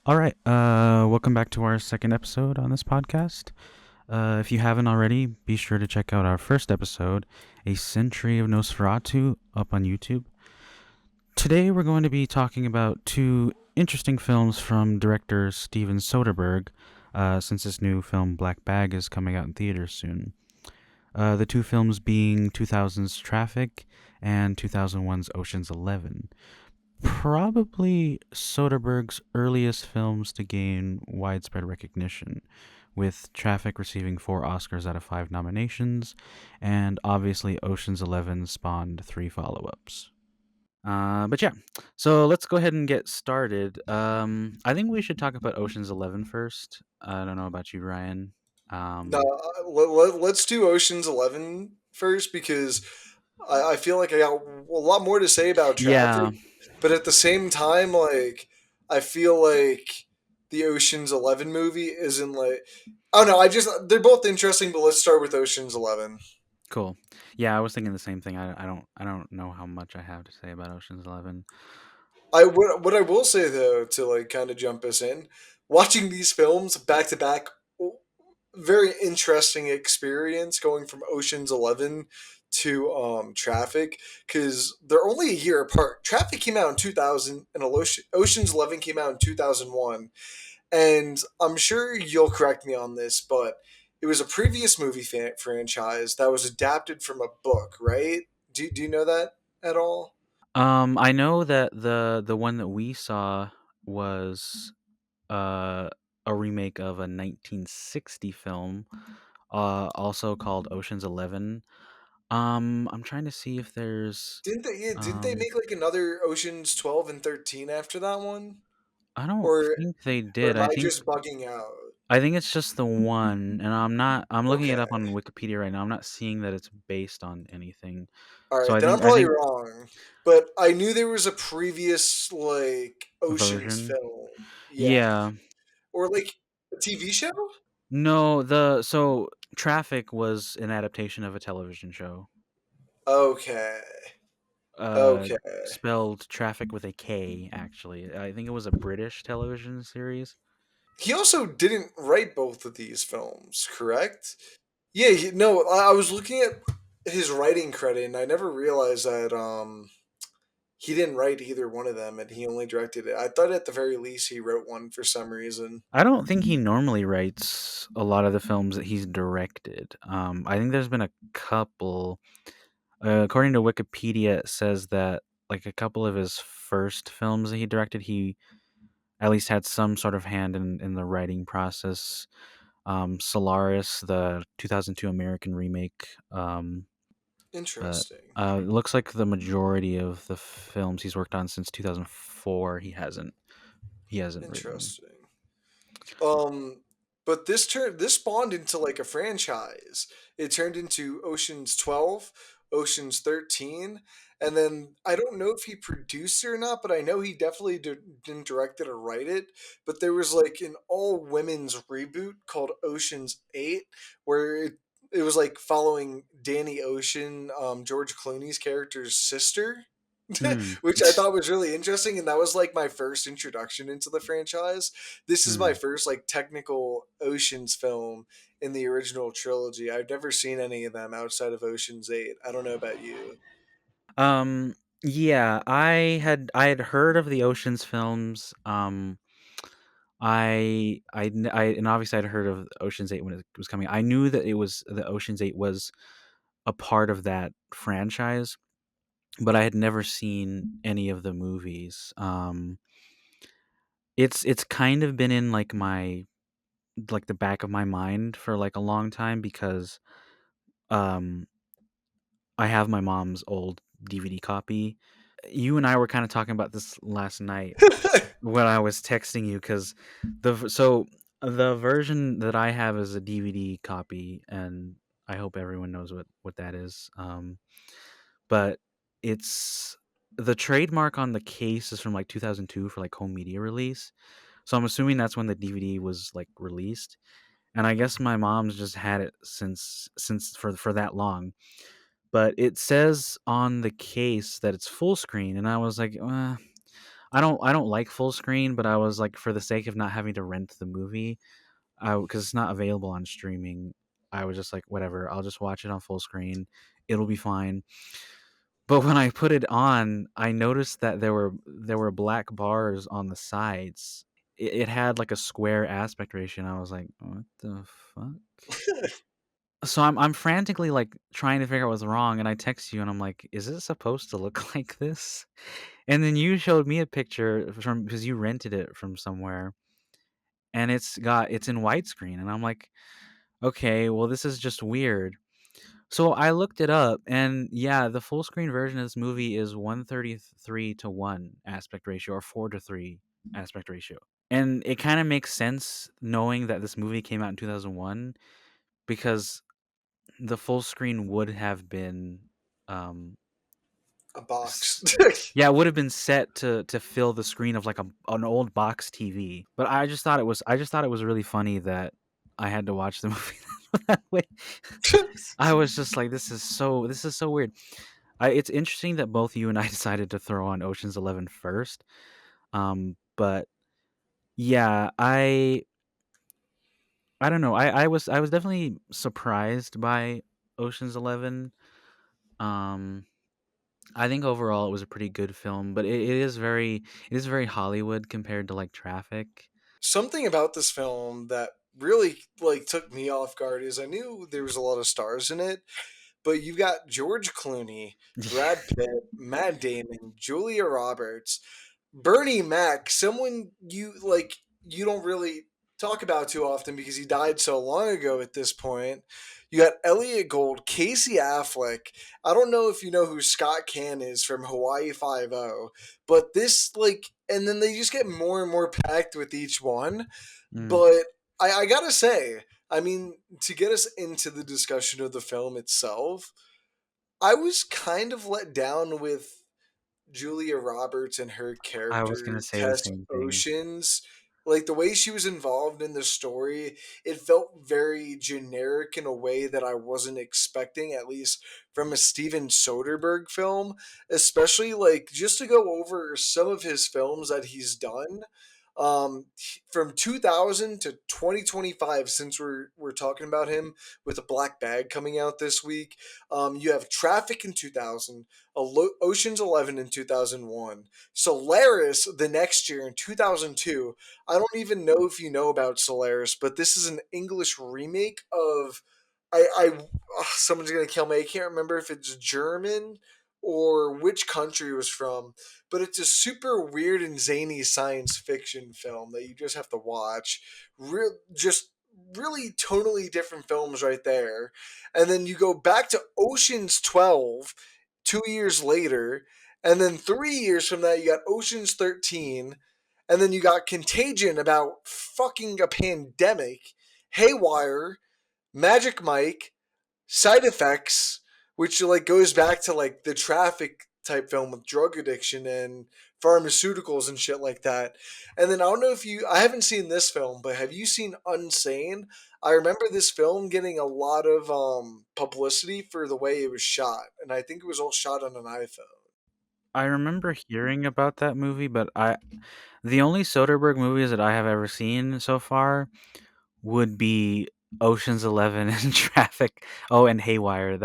All right. Welcome back to our second episode on this podcast. If you haven't already, be sure to check out our first episode, A Century of Nosferatu, up on YouTube. Today, we're going to be talking about two interesting films from director Steven Soderbergh, since his new film Black Bag is coming out in theaters soon. The two films being 2000's Traffic and 2001's Ocean's 11. Probably Soderbergh's earliest films to gain widespread recognition, with Traffic receiving 4 Oscars out of 5 nominations, and obviously Ocean's 11 spawned 3 follow-ups. But yeah, so let's go ahead and get started. I think we should talk about Ocean's 11 first. I don't know about you, Ryan. No, Um, let's do Ocean's 11 first because I feel like I got a lot more to say about Traffic, yeah, but at the same time, like I feel like the Ocean's 11 movie isn't like I don't know. They're both interesting, but let's start with Ocean's 11. cool. Yeah, I was thinking the same thing. I don't know how much I have to say about Ocean's 11. What I will say though to like kind of jump us in, watching these films back to back, very interesting experience going from Ocean's 11 to Traffic because they're only a year apart. Traffic came out in 2000 and Ocean's 11 came out in 2001. And I'm sure you'll correct me on this, but it was a previous movie franchise that was adapted from a book, right? Do you know that at all? I know that the one that we saw was uh, a remake of a 1960 film, also called Ocean's 11. I'm trying to see if there's Didn't they? Yeah, didn't they um make like another Ocean's 12 and 13 after that one? I don't Or think they or did. am I just bugging out? I think it's just the one, and I'm looking it Okay. up on Wikipedia right now. I'm not seeing that it's based on anything. All So right, I then I'm think I probably think wrong. But I knew there was a previous like Ocean's version. film. Yeah. Yeah. Or like a TV show? No, the so Traffic was an adaptation of a television show. Okay. Uh, Okay. Spelled Traffic with a K, actually. I think it was a British television series. He also didn't write both of these films, correct? Yeah, no, I was looking at his writing credit and I never realized that he didn't write either one of them and he only directed it. I thought at the very least he wrote one for some reason. I don't think he normally writes a lot of the films that he's directed. I think there's been a couple. According to Wikipedia, it says that like a couple of his first films that he directed, he at least had some sort of hand in the writing process. Solaris, the 2002 American remake. But Interesting. it looks like the majority of the films he's worked on since 2004, he hasn't written. Interesting. Um, but this spawned into like a franchise. It turned into Ocean's 12, Ocean's 13, and then I don't know if he produced it or not, but I know he definitely didn't direct it or write it. But there was like an all women's reboot called Ocean's 8, where it was like following Danny Ocean, George Clooney's character's sister. Hmm. Which I thought was really interesting, and that was like my first introduction into the franchise. This is my Hmm. first like technical Ocean's film in the original trilogy. I've never seen any of them outside of Ocean's 8. I don't know about you. Um. Yeah, I had heard of the Ocean's films. And obviously I'd heard of Ocean's 8 when it was coming. I knew that it was the Ocean's 8 was a part of that franchise, but I had never seen any of the movies. It's kind of been in like the back of my mind for like a long time because um I have my mom's old DVD copy. You and I were kind of talking about this last night when I was texting you because the version that I have is a DVD copy, and I hope everyone knows what that is. But it's the trademark on the case is from like 2002 for like home media release. So I'm assuming that's when the DVD was like released, and I guess my mom's just had it since for that long. But it says on the case that it's full screen, and I was like, I don't like full screen, but I was like, for the sake of not having to rent the movie, I because it's not available on streaming, I was just like, whatever, I'll just watch it on full screen. It'll be fine. But when I put it on, I noticed that there were black bars on the sides. It had like a square aspect ratio, and I was like, what the fuck? So I'm frantically like trying to figure out what's wrong, and I text you, and I'm like, is it supposed to look like this? And then you showed me a picture from because you rented it from somewhere, and it's in widescreen, and I'm like, okay, well this is just weird. So I looked it up, and yeah, the full screen version of this movie is 133 to 1 aspect ratio, or 4 to 3 aspect ratio. And it kind of makes sense knowing that this movie came out in 2001, because the full screen would have been um A box. s- yeah, it would have been set to fill the screen of like an old box TV. But I just thought it was really funny that I had to watch the movie that way. I was just like, this is so weird. It's interesting that both you and I decided to throw on Ocean's 11 first. But yeah, I don't know. I was definitely surprised by Ocean's 11. Um, I think overall it was a pretty good film, but it is very Hollywood compared to like Traffic. Something about this film that really like took me off guard is I knew there was a lot of stars in it, but you got George Clooney, Brad Pitt, Matt Damon, Julia Roberts, Bernie Mac, someone you don't really talk about too often because he died so long ago at this point. You got Elliot Gold, Casey Affleck. I don't know if you know who Scott Can is from Hawaii Five O, but this and then they just get more and more packed with each one. Mm. But I gotta say, I mean, to get us into the discussion of the film itself, I was kind of let down with Julia Roberts and her I was gonna character say the Tess same thing. Oceans. Like the way she was involved in the story, it felt very generic in a way that I wasn't expecting, at least from a Steven Soderbergh film. Especially like just to go over some of his films that he's done. From 2000 to 2025, since we're talking about him with a black bag coming out this week, you have Traffic in 2000, Ocean's 11 in 2001, Solaris the next year in 2002. I don't even know if you know about Solaris, but this is an English remake of someone's gonna kill me. I can't remember if it's German or which country it was from, but it's a super weird and zany science fiction film that you just have to watch. Just really tonally different films right there. And then you go back to Ocean's 12 2 years later, and then 3 years from that, you got Ocean's 13, and then you got Contagion about fucking a pandemic, Haywire, Magic Mike, Side Effects, which like goes back to like the traffic type film with drug addiction and pharmaceuticals and shit like that. And then I don't know if I haven't seen this film, but have you seen Unsane? I remember this film getting a lot of publicity for the way it was shot, and I think it was all shot on an iPhone. I remember hearing about that movie, but the only Soderbergh movies that I have ever seen so far would be Ocean's 11 and Traffic. Oh, and Haywire.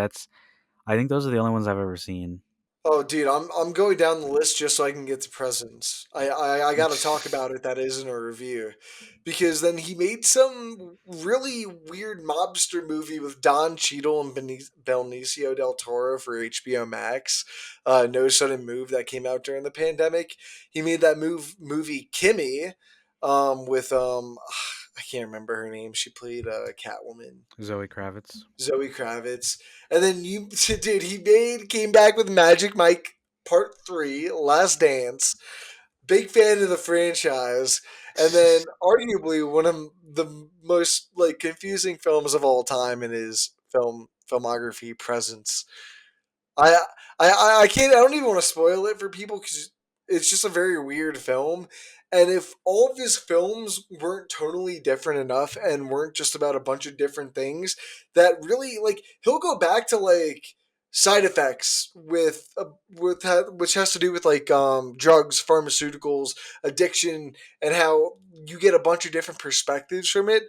I think those are the only ones I've ever seen. Oh, dude, I'm going down the list just so I can get to presents. I got to talk about it. That isn't a review, because then he made some really weird mobster movie with Don Cheadle and Benicio del Toro for HBO Max. No Sudden Move that came out during the pandemic. He made that movie Kimmy, with I can't remember her name. She played Catwoman. Zoe Kravitz. Zoe Kravitz. And then dude, came back with Magic Mike Part 3, Last Dance. Big fan of the franchise. And then arguably one of the most like confusing films of all time in his filmography, Presence. I I can't. I don't even want to spoil it for people because it's just a very weird film. And if all of his films weren't totally different enough and weren't just about a bunch of different things, that really like he'll go back to like side effects which has to do with like drugs, pharmaceuticals, addiction, and how you get a bunch of different perspectives from it,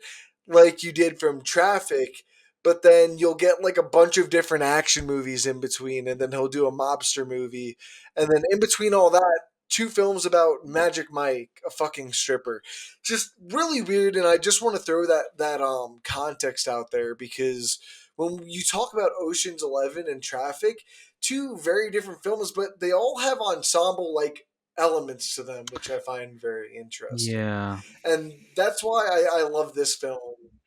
like you did from Traffic. But then you'll get like a bunch of different action movies in between, and then he'll do a mobster movie, and then in between all that, two films about Magic Mike, a fucking stripper. Just really weird, and I just want to throw that context out there because when you talk about Ocean's 11 and Traffic, two very different films, but they all have ensemble like elements to them, which I find very interesting. Yeah. And that's why I love this film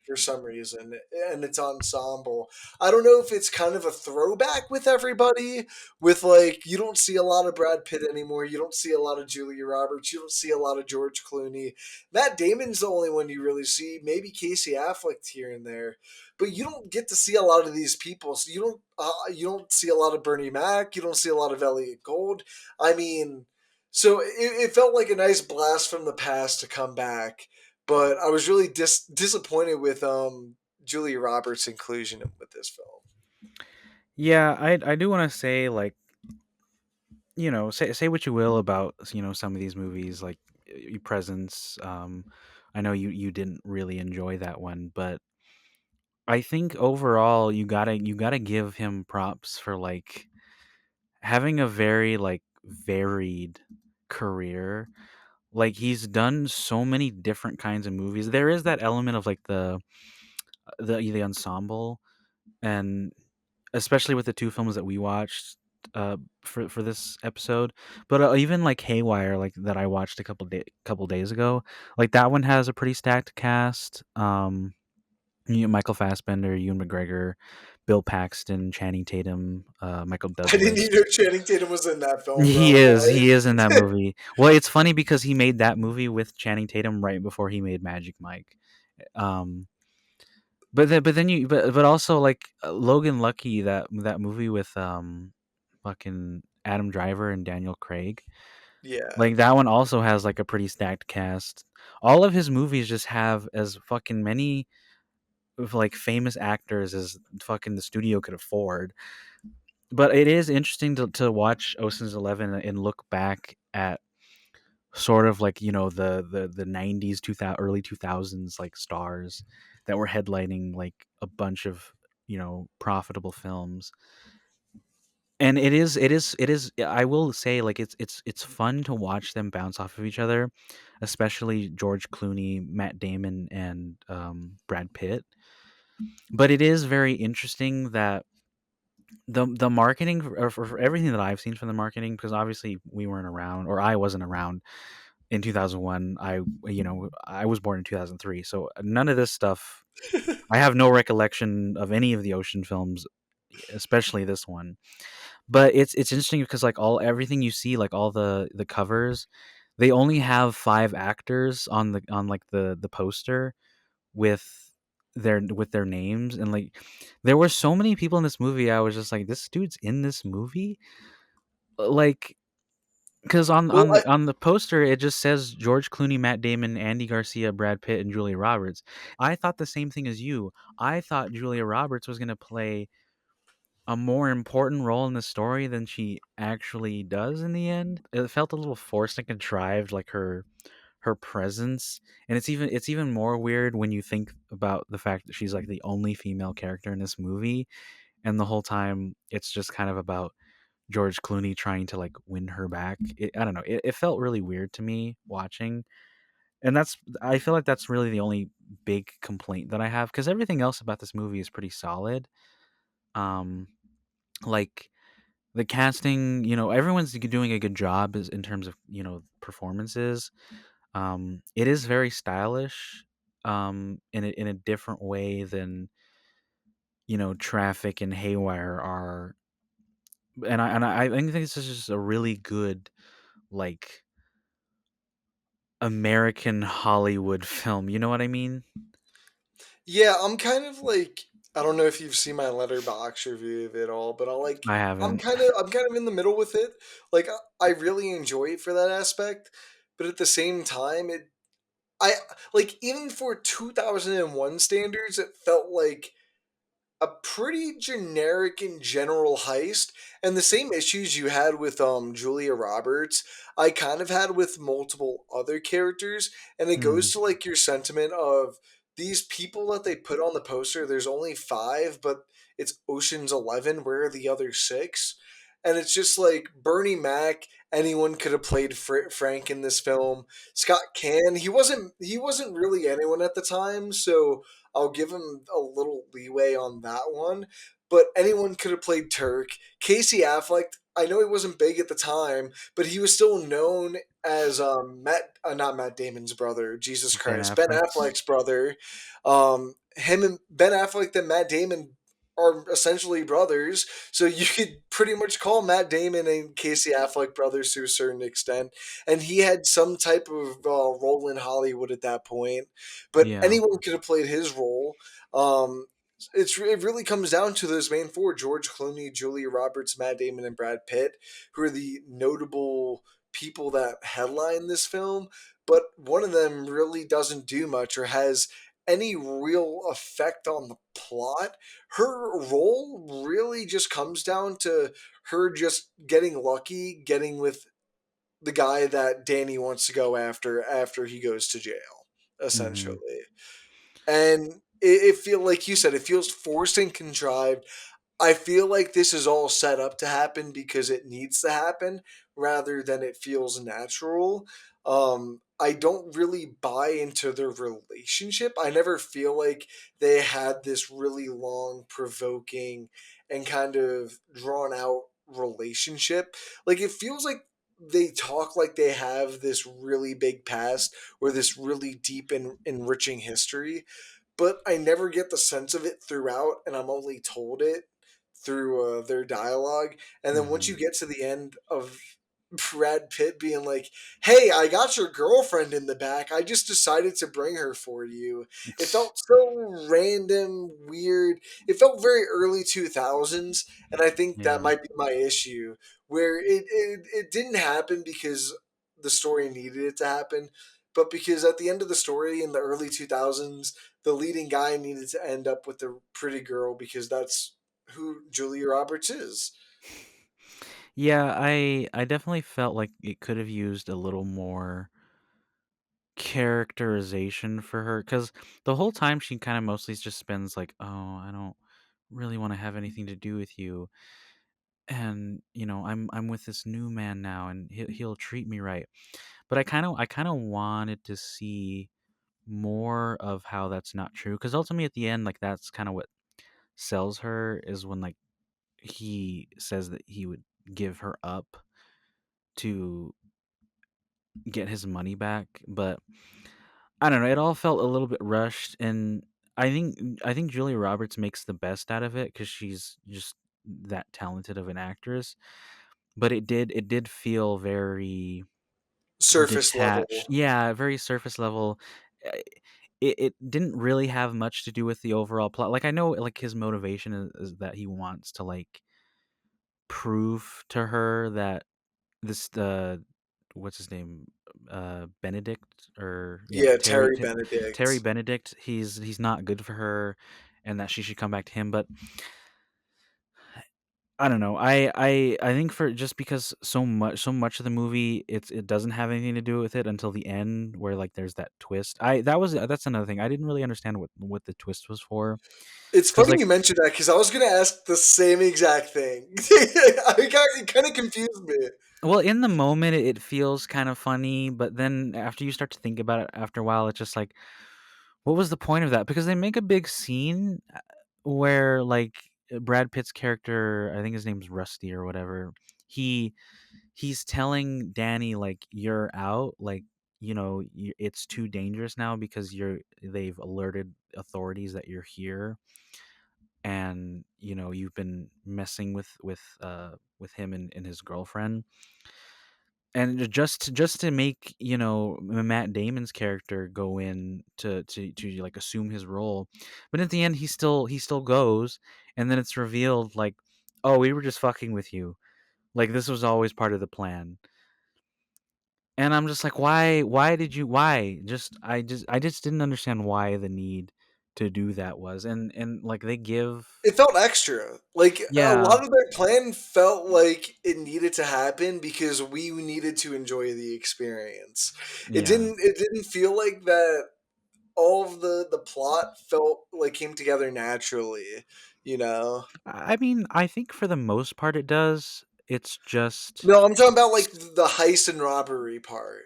for some reason, and its ensemble. I don't know if it's kind of a throwback with everybody, with like you don't see a lot of Brad Pitt anymore, you don't see a lot of Julia Roberts, you don't see a lot of George Clooney. Matt Damon's the only one you really see, maybe Casey Affleck here and there, but you don't get to see a lot of these people. So you don't see a lot of Bernie Mac, you don't see a lot of Elliot Gold. I mean, so it felt like a nice blast from the past to come back, but I was really disappointed with Julia Roberts' inclusion with this film. Yeah, I do want to say, like, say what you will about, some of these movies, like Presence. I know you didn't really enjoy that one, but I think overall you gotta give him props for, like, having a very, like, varied career. Like, he's done so many different kinds of movies. There is that element of, like, the ensemble, and especially with the 2 films that we watched, for this episode, but, even, like, Haywire, like, that I watched a couple days ago, like, that one has a pretty stacked cast. Michael Fassbender, Ewan McGregor, Bill Paxton, Channing Tatum, Michael I didn't Douglas. even know Channing Tatum was in that film, He bro. is, he is in that movie. Well, it's funny because he made that movie with Channing Tatum right before he made Magic Mike. Um, but also, like, Logan Lucky, that movie with fucking Adam Driver and Daniel Craig. Yeah. Like, that one also has, like, a pretty stacked cast. All of his movies just have as fucking many of, like, famous actors as fucking the studio could afford. But it is interesting to watch Ocean's 11 and look back at sort of, like, the 90s, 2000, early 2000s, like, stars that were headlining, like, a bunch of, profitable films. And it is, I will say, like, it's fun to watch them bounce off of each other, especially George Clooney, Matt Damon, and Brad Pitt. But it is very interesting that the marketing for everything that I've seen from the marketing, because obviously we weren't around, or I wasn't around in 2001. I was born in 2003, so none of this stuff. I have no recollection of any of the ocean films, especially this one. But it's interesting because, like, all everything you see, like, all the covers, they only have 5 actors on, like, the poster with their names, and, like, there were so many people in this movie. I was just like, this dude's in this movie, like, because on Well, on on the poster it just says George Clooney, Matt Damon, Andy Garcia, Brad Pitt, and Julia Roberts. I thought the same thing as you. I thought Julia Roberts was gonna play a more important role in the story than she actually does in the end. It felt a little forced and contrived, like, her presence, and it's even more weird when you think about the fact that she's, like, the only female character in this movie, and the whole time it's just kind of about George Clooney trying to, like, win her back. I don't know. It felt really weird to me watching, and I feel like that's really the only big complaint that I have, because everything else about this movie is pretty solid. Um, like, the casting, everyone's doing a good job in terms of, performances. It is very stylish, in a different way than, Traffic and Haywire are, and I think this is just a really good, like, American Hollywood film. You know what I mean? yeah, I'm kind of like, I don't know if you've seen my letterbox review of it all, but I haven't. I'm kind of in the middle with it. Like I really enjoy it for that aspect, but at the same time I like even for 2001 standards it felt like a pretty generic and general heist, and the same issues you had with Julia Roberts, I kind of had with multiple other characters, and it goes Mm, to like your sentiment of these people that they put on the poster. There's only five, but it's Ocean's 11. Where are the other six? And it's just like Bernie Mac. Anyone could have played Frank in this film. Scott Can. He wasn't really anyone at the time, so I'll give him a little leeway on that one. But anyone could have played Turk. Casey Affleck, I know he wasn't big at the time, but he was still known as not Matt Damon's brother. Jesus Ben Christ, Ben Affleck's. Affleck's brother. Him and Ben Affleck and Matt Damon are essentially brothers, so you could pretty much call Matt Damon and Casey Affleck brothers to a certain extent. And he had some type of role in Hollywood at that point, but Yeah. anyone could have played his role. It really comes down to those main four: George Clooney, Julia Roberts, Matt Damon, and Brad Pitt, who are the notable people that headline this film. But one of them really doesn't do much or has any real effect on the plot. Her role really just comes down to her just getting lucky, getting with the guy that Danny wants to go after he goes to jail, Hmm. essentially. And it feel like you said, it feels forced and contrived. I feel like this is all set up to happen because it needs to happen rather than it feels natural. I don't really buy into their relationship. I never feel like they had this really long, provoking, and kind of drawn out relationship. Like, it feels like they talk like they have this really big past or this really deep and enriching history, but I never get the sense of it throughout, and I'm only told it through their dialogue. And then once Hmm. you get to the end of Brad Pitt being like, "Hey, I got your girlfriend in the back. I just decided to bring her for you." It felt so random, weird. It felt very early 2000s, and I think that Yeah. might be my issue, where it didn't happen because the story needed it to happen, but because at the end of the story in the early 2000s, the leading guy needed to end up with the pretty girl because that's who Julia Roberts is. Yeah, I definitely felt like it could have used a little more characterization for her, because the whole time she kind of mostly just spends like, oh, I don't really want to have anything to do with you, and I'm with this new man now, and he'll treat me right. But I kind of wanted to see more of how that's not true, because ultimately at the end, like, that's kind of what sells her, is when, like, he says that he would give her up to get his money back. But I don't know, it all felt a little bit rushed, and I think Julia Roberts makes the best out of it because she's just that talented of an actress. But it did feel very Surface detached. level. Yeah, very surface level. Uh, it didn't really have much to do with the overall plot. Like, I know, like, his motivation is that he wants to, like, prove to her that this what's his name, Benedict, or yeah, Yeah, Terry Terry Terry Benedict. Benedict, he's not good for her, and that she should come back to him. But I don't know. I think, for just because so much of the movie, it doesn't have anything to do with it until the end, where, like, there's that twist. That's another thing. I didn't really understand what the twist was for, It's cuz, funny like, you mentioned that because I was going to ask the same exact thing. It kind of confused me. well, in the moment it feels kind of funny, but then after you start to think about it after a while, it's just like, what was the point of that? Because they make a big scene, where, like, Brad Pitt's character, I think his name's Rusty or whatever, he he's telling Danny, like, "You're out, like, it's too dangerous now because they've alerted authorities that you're here, and, you've been messing with him and his girlfriend." And just to make, Matt Damon's character go in to like assume his role. But at the end, he still goes, and then it's revealed, like, "Oh, we were just fucking with you. Like, this was always part of the plan." And I'm just like, why did you, why? I just didn't understand why the need to do that was, and like they give. It felt extra. Like a Yeah, lot of their plan felt like it needed to happen because we needed to enjoy the experience. It yeah. didn't. It didn't feel like that. All of the plot felt like came together naturally. You know. I mean, I think for the most part it does. It's just No, I'm talking about like the heist and robbery part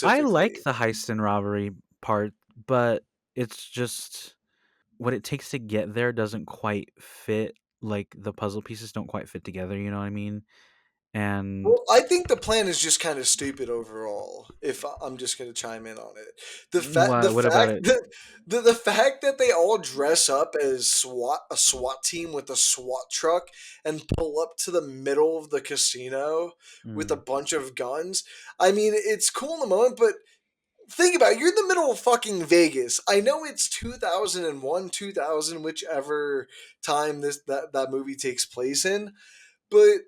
I specifically. like the heist and robbery part, but it's just what it takes to get there doesn't quite fit. Like the puzzle pieces don't quite fit together. You know what I mean? And Well, I think the plan is just kind of stupid overall. If I'm just going to chime in on it, the what about fact it? that the fact that they all dress up as a SWAT team with a SWAT truck and pull up to the middle of the casino with a Mm, bunch of guns. I mean, it's cool in the moment, but think about it. You're in the middle of fucking Vegas. I know it's 2001, 2000, whichever time that movie takes place in, but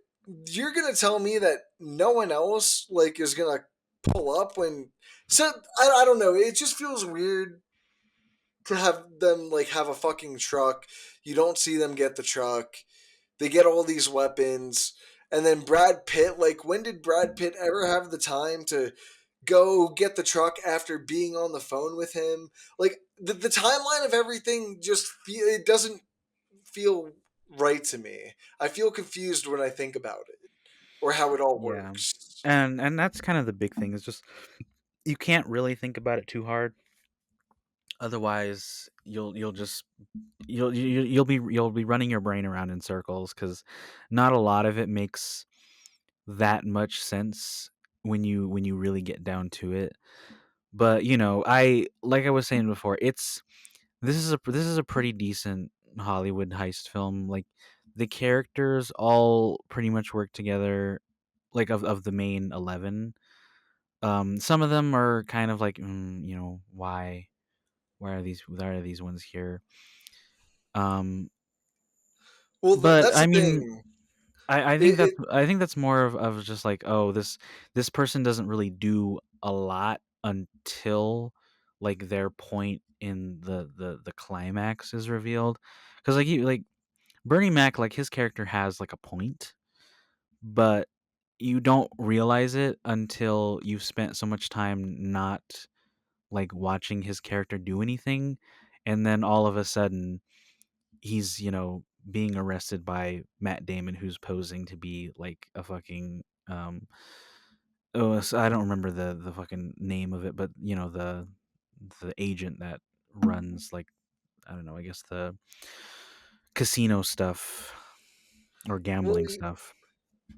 you're gonna tell me that no one else like is gonna pull up when so I don't know. It just feels weird to have them like have a fucking truck. You don't see them get the truck. They get all these weapons. And then Brad Pitt, like when did Brad Pitt ever have the time to go get the truck after being on the phone with him? Like the timeline of everything just it doesn't feel right to me. I feel confused when I think about it or how it all yeah, works. and that's kind of the big thing. Is just you can't really think about it too hard. Otherwise, you'll just you'll be running your brain around in circles because not a lot of it makes that much sense when you really get down to it. But I like I was saying before, this is a pretty decent Hollywood heist film. Like the characters all pretty much work together. Like of the main 11, some of them are kind of like, why are these ones here? Um, Well, but that's I the mean, thing. It I think that's more of just like, oh, this person doesn't really do a lot until like their point in the climax is revealed. Because like Bernie Mac, like his character has like a point, but you don't realize it until you've spent so much time not like watching his character do anything, and then all of a sudden he's being arrested by Matt Damon, who's posing to be like a fucking I don't remember the fucking name of it, but the agent that runs, like, I don't know, I guess the casino stuff or well, gambling stuff.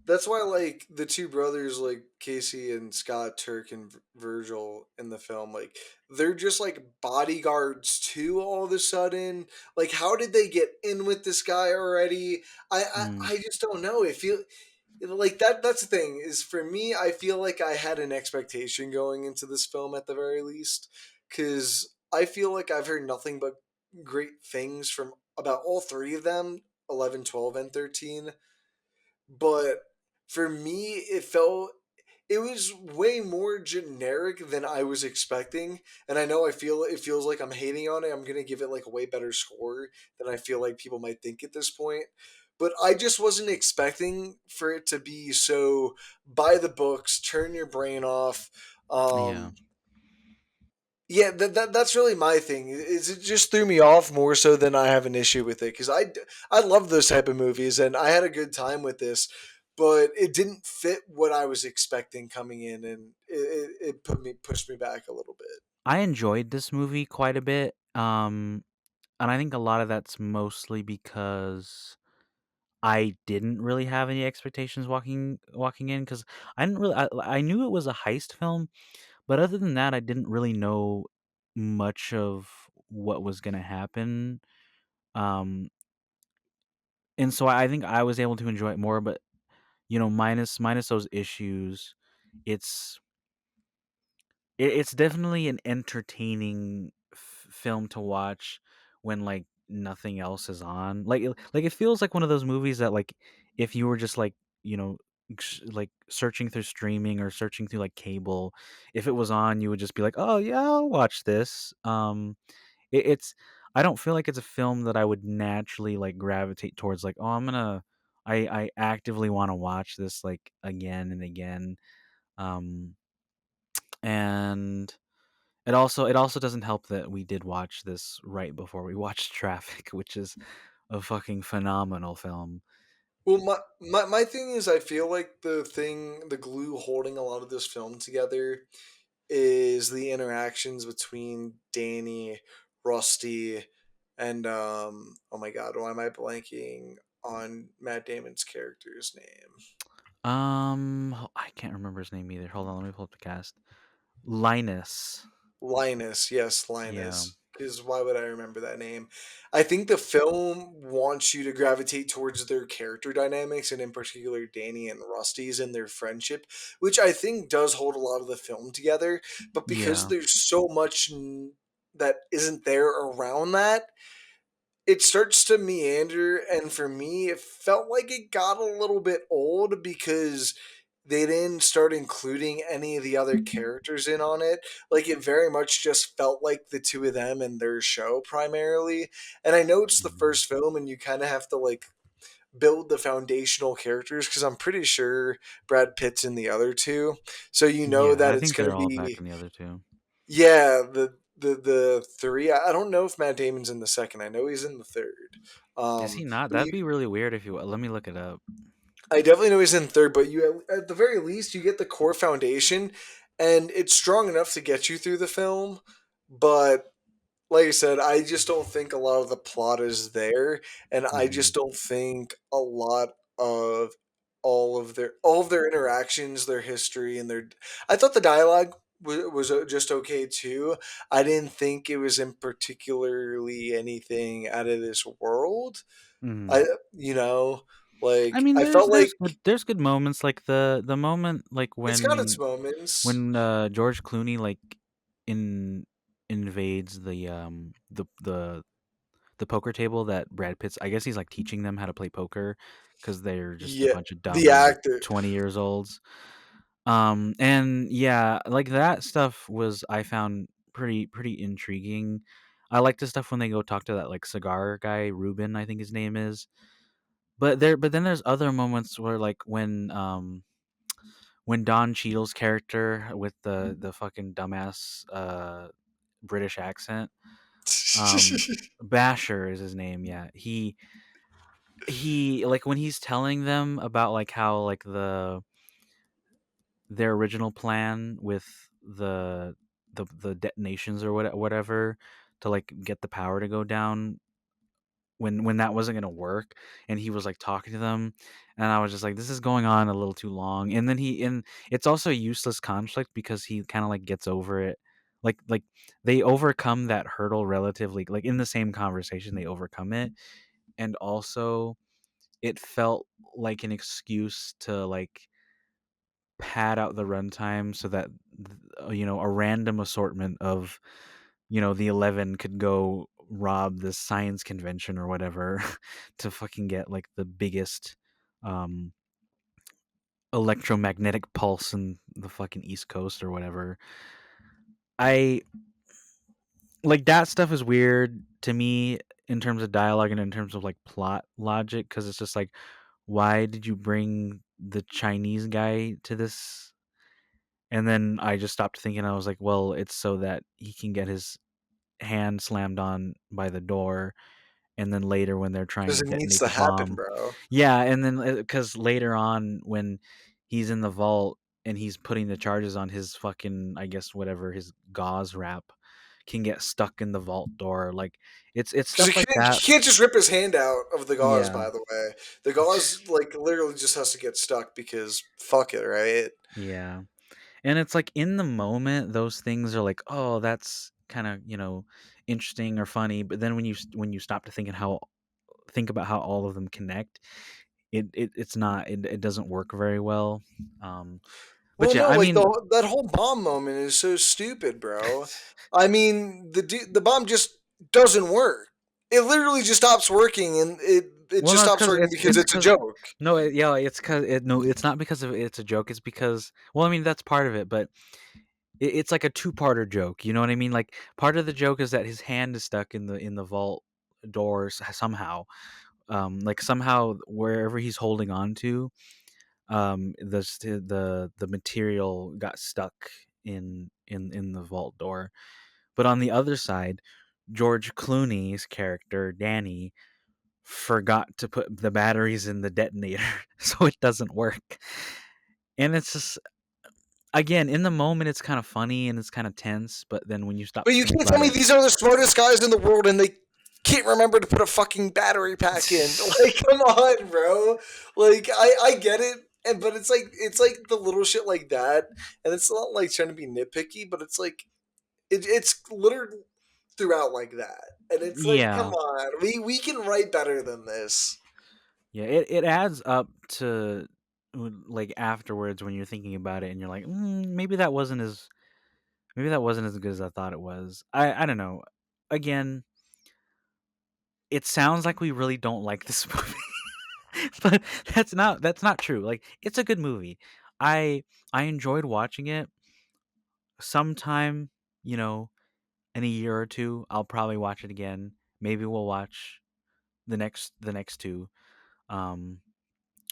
that's why like the two brothers like Casey and Scott Turk and Virgil in the film like they're just like bodyguards too all of a sudden. Like how did they get in with this guy already? Mm, I just don't know. It feel like that's the thing is for me I feel like I had an expectation going into this film at the very least cuz I feel like I've heard nothing but great things from about all three of them, 11, 12, and 13. But for me it was way more generic than I was expecting, and I know it feels like I'm hating on it. I'm gonna give it like a way better score than I feel like people might think at this point. But I just wasn't expecting for it to be so by the books, turn your brain off. yeah. Yeah, that's really my thing. Is it just threw me off more so than I have an issue with it because I love those type of movies and I had a good time with this, but it didn't fit what I was expecting coming in, and it pushed me back a little bit. I enjoyed this movie quite a bit. And I think a lot of that's mostly because I didn't really have any expectations walking in, because I didn't really I knew it was a heist film, but other than that, I didn't really know much of what was gonna happen. Um, and so I think I was able to enjoy it more, but minus those issues, it's it's definitely an entertaining film to watch when like nothing else is on. Like it feels like one of those movies that like if you were just like like searching through streaming or searching through like cable, if it was on, you would just be like, oh yeah, I'll watch this. It's I don't feel like it's a film that I would naturally like gravitate towards. Like, oh, I actively want to watch this like again and again. Um, and it also doesn't help that we did watch this right before we watched Traffic, which is a fucking phenomenal film. Well, my thing is, I feel like the glue holding a lot of this film together is the interactions between Danny, Rusty, and oh my god, why am I blanking on Matt Damon's character's name? I can't remember his name either. Hold on, let me pull up the cast. Linus. Linus, yes, Yeah. Linus. Because why would I remember that name? I think the film wants you to gravitate towards their character dynamics, and in particular, Danny and Rusty's and their friendship, which I think does hold a lot of the film together. But because Yeah. there's so much that isn't there around that, it starts to meander, and for me it felt like it got a little bit old because they didn't start including any of the other characters in on it. Like, it very much just felt like the two of them and their show primarily. And I know it's the Mhm. first film and you kind of have to like build the foundational characters, because I'm pretty sure Brad Pitt's in the other two, so you know Yeah, that I it's think going they're to all back be, in the other two. yeah, the three. I don't know if Matt Damon's in the second. I know he's in the third. Is he not? But That'd be really weird if you. Let me look it up. I definitely know he's in third. But you, at the very least, you get the core foundation, and it's strong enough to get you through the film. But like I said, I just don't think a lot of the plot is there, and I Hmm. just don't think a lot of all of their interactions, their history, and their. I thought the dialogue was just okay too. I didn't think it was in particularly anything out of this world. Hmm. I you know I like mean, I there's felt like there's good moments like the moment like it's got its moments. when George Clooney like in invades the poker table that Brad Pitt's. I guess he's like teaching them how to play poker because they're just a Yeah, bunch of the dumb like actor. 20 years olds. And yeah, like that stuff was I found pretty intriguing. I like the stuff when they go talk to that like cigar guy, Ruben, I think his name is. But then there's other moments where like when Don Cheadle's character with the fucking dumbass British accent, um Basher is his name, yeah. He like when he's telling them about like how like their original plan with the detonations or whatever to like get the power to go down when that wasn't gonna work, and he was like talking to them, and I was just like, this is going on a little too long. And then and it's also a useless conflict because he kind of like gets over it. Like they overcome that hurdle relatively like in the same conversation they overcome it, and also it felt like an excuse to like pad out the runtime so that a random assortment of the 11 could go rob this science convention or whatever to fucking get like the biggest um electromagnetic pulse in the fucking east coast or whatever. I like that stuff is weird to me in terms of dialogue and in terms of like plot logic, because it's just like, why did you bring the Chinese guy to this? And then I just stopped thinking. I was like, well, it's so that he can get his hand slammed on by the door, and then later when they're trying Because to it needs detonate to the happen, bomb. bro. Yeah, and then because later on when he's in the vault and he's putting the charges on his fucking, I guess whatever, his gauze wrap can get stuck in the vault door. Like it's Because stuff like he that. can't just rip his hand out of the gauze. Yeah. By the way, the gauze like literally just has to get stuck because fuck it, right? Yeah. And it's like in the moment those things are like, oh, that's kind of, interesting or funny, but then when you stop to think about how all of them connect, it's not, it doesn't work very well. Um but Well, yeah, no, I like mean, that whole bomb moment is so stupid, bro. I mean, the bomb just doesn't work. It literally just stops working, and it well, just no, it's stops because working because it's it's a because joke. no, yeah, it's because no, it's not because of it's a joke. It's because, well, I mean, that's part of it, but it's like a two-parter joke. You know what I mean? Like part of the joke is that his hand is stuck in the vault doors somehow. Like somehow wherever he's holding on to, the material got stuck in the vault door. But on the other side, George Clooney's character Danny forgot to put the batteries in the detonator, so it doesn't work. And it's just, again, in the moment it's kind of funny and it's kind of tense, but then when you stop But to you think can't tell about me it, these are the smartest guys in the world and they can't remember to put a fucking battery pack in. Like, come on, bro. Like, I get it, and but it's like the little shit like that, and it's not like trying to be nitpicky, but it's like it's littered throughout like that, and it's like, come yeah, on, we can write better than this. yeah, it adds up to, like afterwards when you're thinking about it and you're like, maybe that wasn't as good as I thought it was. I don't know. Again, it sounds like we really don't like this movie. But that's not true. Like it's a good movie. I I enjoyed watching it. Sometime, you know, in a year or two, I'll probably watch it again. Maybe we'll watch the next two, um,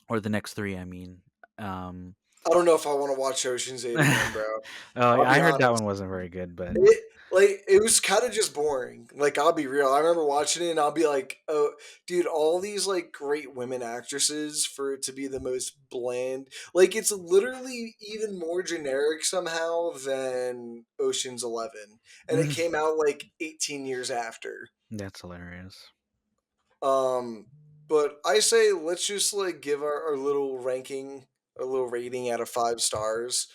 or the next three. I mean, um, I don't know if I want to watch Ocean's 8 again, bro. oh, I'll I be heard that honest. one wasn't very good, but It was kind of just boring. Like, I'll be real. I remember watching it and I'll be like, oh, dude, all these like great women actresses for it to be the most bland. Like, it's literally even more generic somehow than Ocean's 11, and it came out like 18 years after. that's hilarious. Um, but I say let's just like give our little ranking, a little rating out of 5 stars,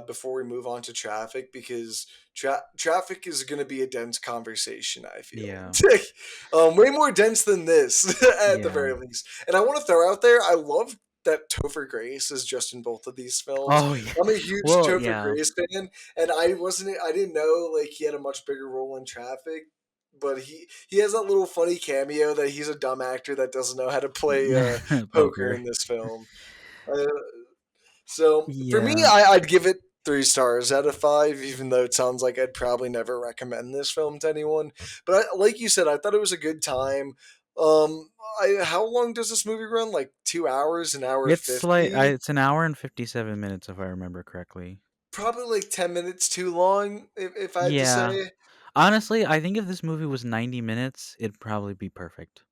before we move on to traffic, because traffic is going to be a dense conversation. I feel Yeah, way more dense than this at the yeah. very least. And I want to throw out there, I love that Topher Grace is just in both of these films. Oh yeah. I'm a huge Well, Topher yeah. Grace fan, and I didn't know like he had a much bigger role in Traffic, but he has that little funny cameo that he's a dumb actor that doesn't know how to play poker Poker. in this film. Uh, so for me, Yeah. I'd give it 3 stars out of 5, even though it sounds like I'd probably never recommend this film to anyone. But like you said, I thought it was a good time. Um, how long does this movie run? Like 2 hours, an hour It's like 50? it's an hour and 57 minutes if I remember correctly. Probably like 10 minutes too long, if I had to Yeah. say. Honestly, I think if this movie was 90 minutes, it'd probably be perfect.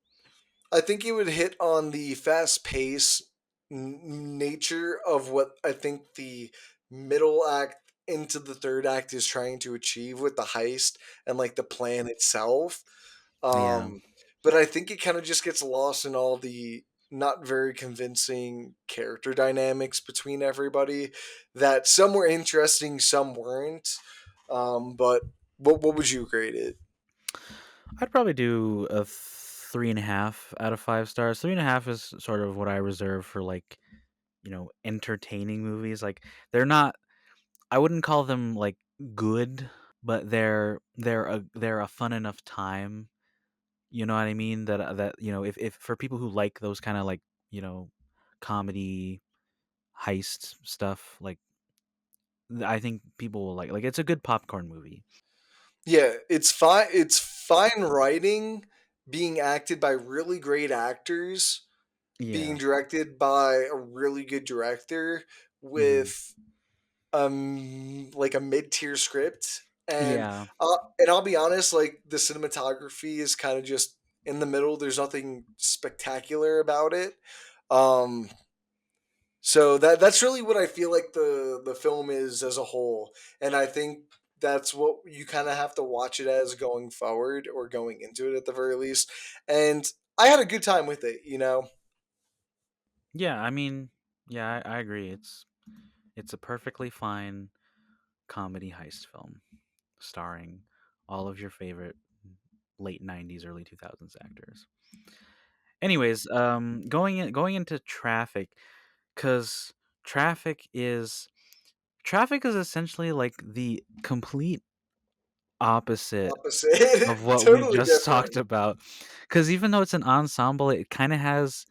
I think it would hit on the fast pace nature of what I think the middle act into the third act is trying to achieve with the heist and like the plan itself. Yeah. Um, but I think it kind of just gets lost in all the not very convincing character dynamics between everybody. That some were interesting, some weren't. But what would you grade it? I'd probably do a 3.5 out of 5 stars. 3.5 is sort of what I reserve for, like, entertaining movies. Like they're not, I wouldn't call them like good, but they're a fun enough time. You know what I mean? That if for people who like those kind of like, you know, comedy heist stuff, like I think people will like it's a good popcorn movie. Yeah, it's fine. It's fine writing, being acted by really great actors, being Yeah. directed by a really good director Hmm. with like a mid tier script, Yeah. and I'll be honest, like the cinematography is kind of just in the middle. There's nothing spectacular about it. Um, so that's really what I feel like the film is as a whole, and I think that's what you kind of have to watch it as going forward or going into it at the very least. And I had a good time with it, you know. Yeah. I mean, yeah, I agree. It's a perfectly fine comedy heist film starring all of your favorite late 90s, early 2000s actors. Anyways, going into traffic, cuz traffic is essentially like the complete opposite Opposite, of what we totally just talked different. about. Cuz even though it's an ensemble, it kind of has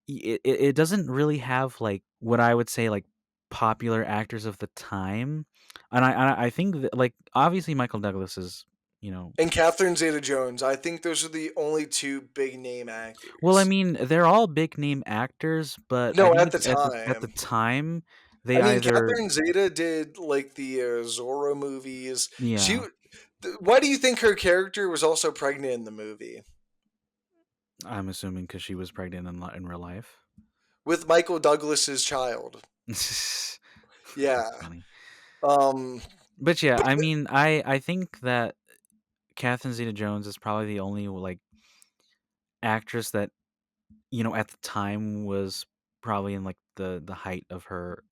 it doesn't really have like what I would say like popular actors of the time, and I think that, like, obviously Michael Douglas is, you know, And Catherine Zeta-Jones. I think those are the only two big name well, I actors. mean, they're all big name actors, but I No, think at the it's at the time. time they I mean, either, Catherine Zeta did like the Zorro movies. yeah, Why do you think her character was also pregnant in the movie I'm assuming because she was pregnant in real life. with Michael Douglas's child? That's Yeah. funny. Um. But yeah, But I mean, I think that Catherine Zeta-Jones is probably the only, like, actress that, at the time was probably in, like, the height of her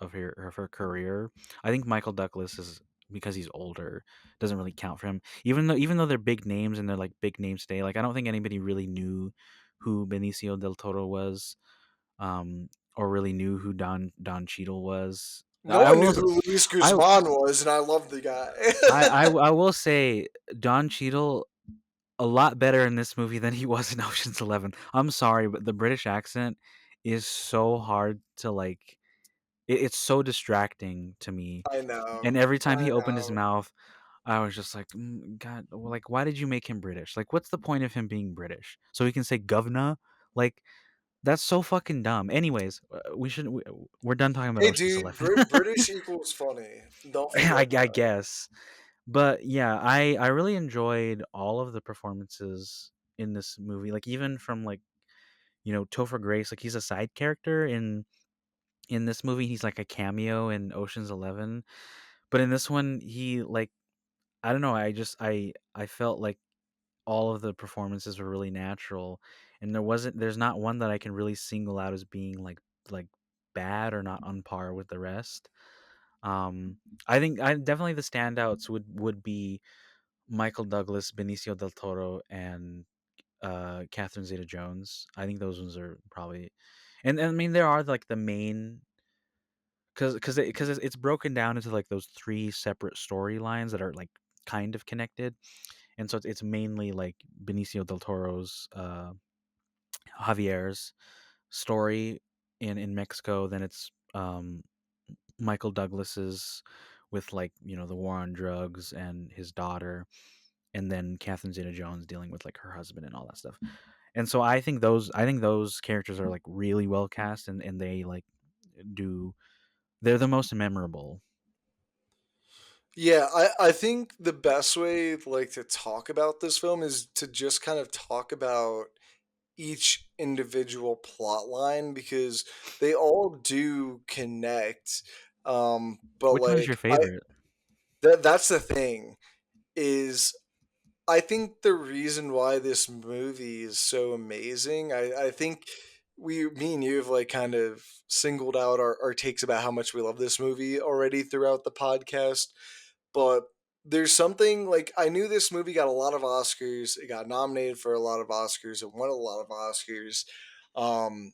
career. I think Michael Douglas is, because he's older, doesn't really count for him. Even though they're big names and they're, like, big names today, like, I don't think anybody really knew who Benicio del Toro was, um, or really knew who Don Cheadle was. no I one will knew s who Luis I Guzman was, and I love the guy. I will say Don Cheadle a lot better in this movie than he was in Ocean's 11. I'm sorry, but the British accent is so hard to, like, it's so distracting to me, I know. and every time I he opened his know. mouth, I was just like, God, well, like, why did you make him British? Like, what's the point of him being British? So he can say governor? Like, that's so fucking dumb. Anyways, we're done talking about Hey, Ocean's dude, 11. British equals funny. Don't I forget I that. guess. But yeah, I really enjoyed all of the performances in this movie. Like, even from, like, Topher Grace, like, he's a side character in this movie. He's like a cameo in Ocean's 11. But in this one, he, like, I don't know, I felt like all of the performances were really natural, and there's not one that I can really single out as being, like bad or not on par with the rest. Um I think I definitely the standouts would be Michael Douglas, Benicio del Toro, and Catherine Zeta-Jones. I think those ones are probably, and I mean there are, like, the main, because it's broken down into, like, those three separate storylines that are, like, kind of connected, and so it's mainly, like, Benicio del Toro's, Javier's story in Mexico. Then it's, Michael Douglas's with, like, the war on drugs and his daughter, and then Catherine Zeta-Jones dealing with, like, her husband and all that stuff. And so I think those characters are, like, really well cast, and they, like, do they're the most memorable. Yeah, I think the best way like to talk about this film is to just kind of talk about each individual plot line because they all do connect. But Which one is your like I favorite? that's the thing is I think the reason why this movie is so amazing, I think me and you have like kind of singled out our takes about how much we love this movie already throughout the podcast. But there's something like I knew this movie got a lot of Oscars. It got nominated for a lot of Oscars. It won a lot of Oscars. Um,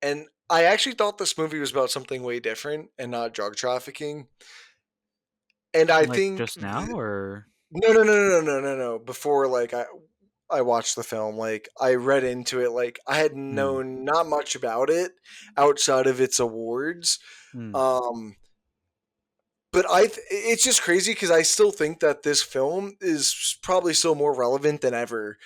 and I actually thought this movie was about something way different and not drug trafficking. And I Like, think just now, or no, no, no, no, no, no, no. Before like I watched the film, like I read into it, like I had mm, known not much about it outside of its awards. mm. Um, but it's just crazy because I still think that this film is probably still more relevant than ever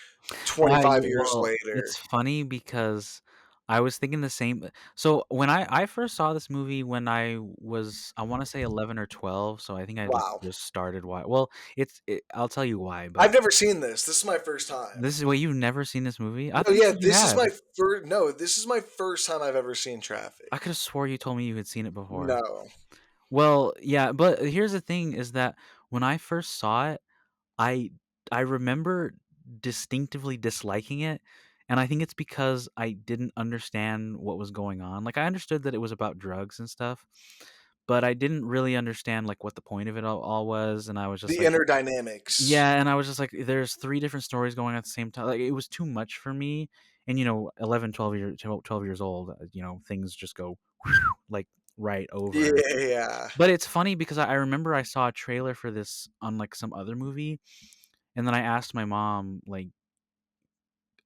25 years Well, later. it's funny because I was thinking the same. So when I first saw this movie when I want to say 11 or 12, so I think I, like, Wow. just started. Why? Well, I'll tell you why, but I've never seen this. This is my first time. this is what you've never seen this movie? I No, thought you yeah, said you this is had. my first. No, this is my first time I've ever seen I Traffic. could have swore you told me you had seen it before. No. Well, yeah, but here's the thing is that when I first saw it, I I remember distinctively disliking it, and I think it's because I didn't understand what was going on. Like, I understood that it was about drugs and stuff, but I didn't really understand, like, what the point of it all was, and I was just The like, inner dynamics. yeah, and I was just like, there's three different stories going at the same time. Like, it was too much for me, and 11, 12 years old, things just go like right Yeah, over. yeah. But it's funny because I remember I saw a trailer for this on, like, some other movie, and then I asked my mom, like,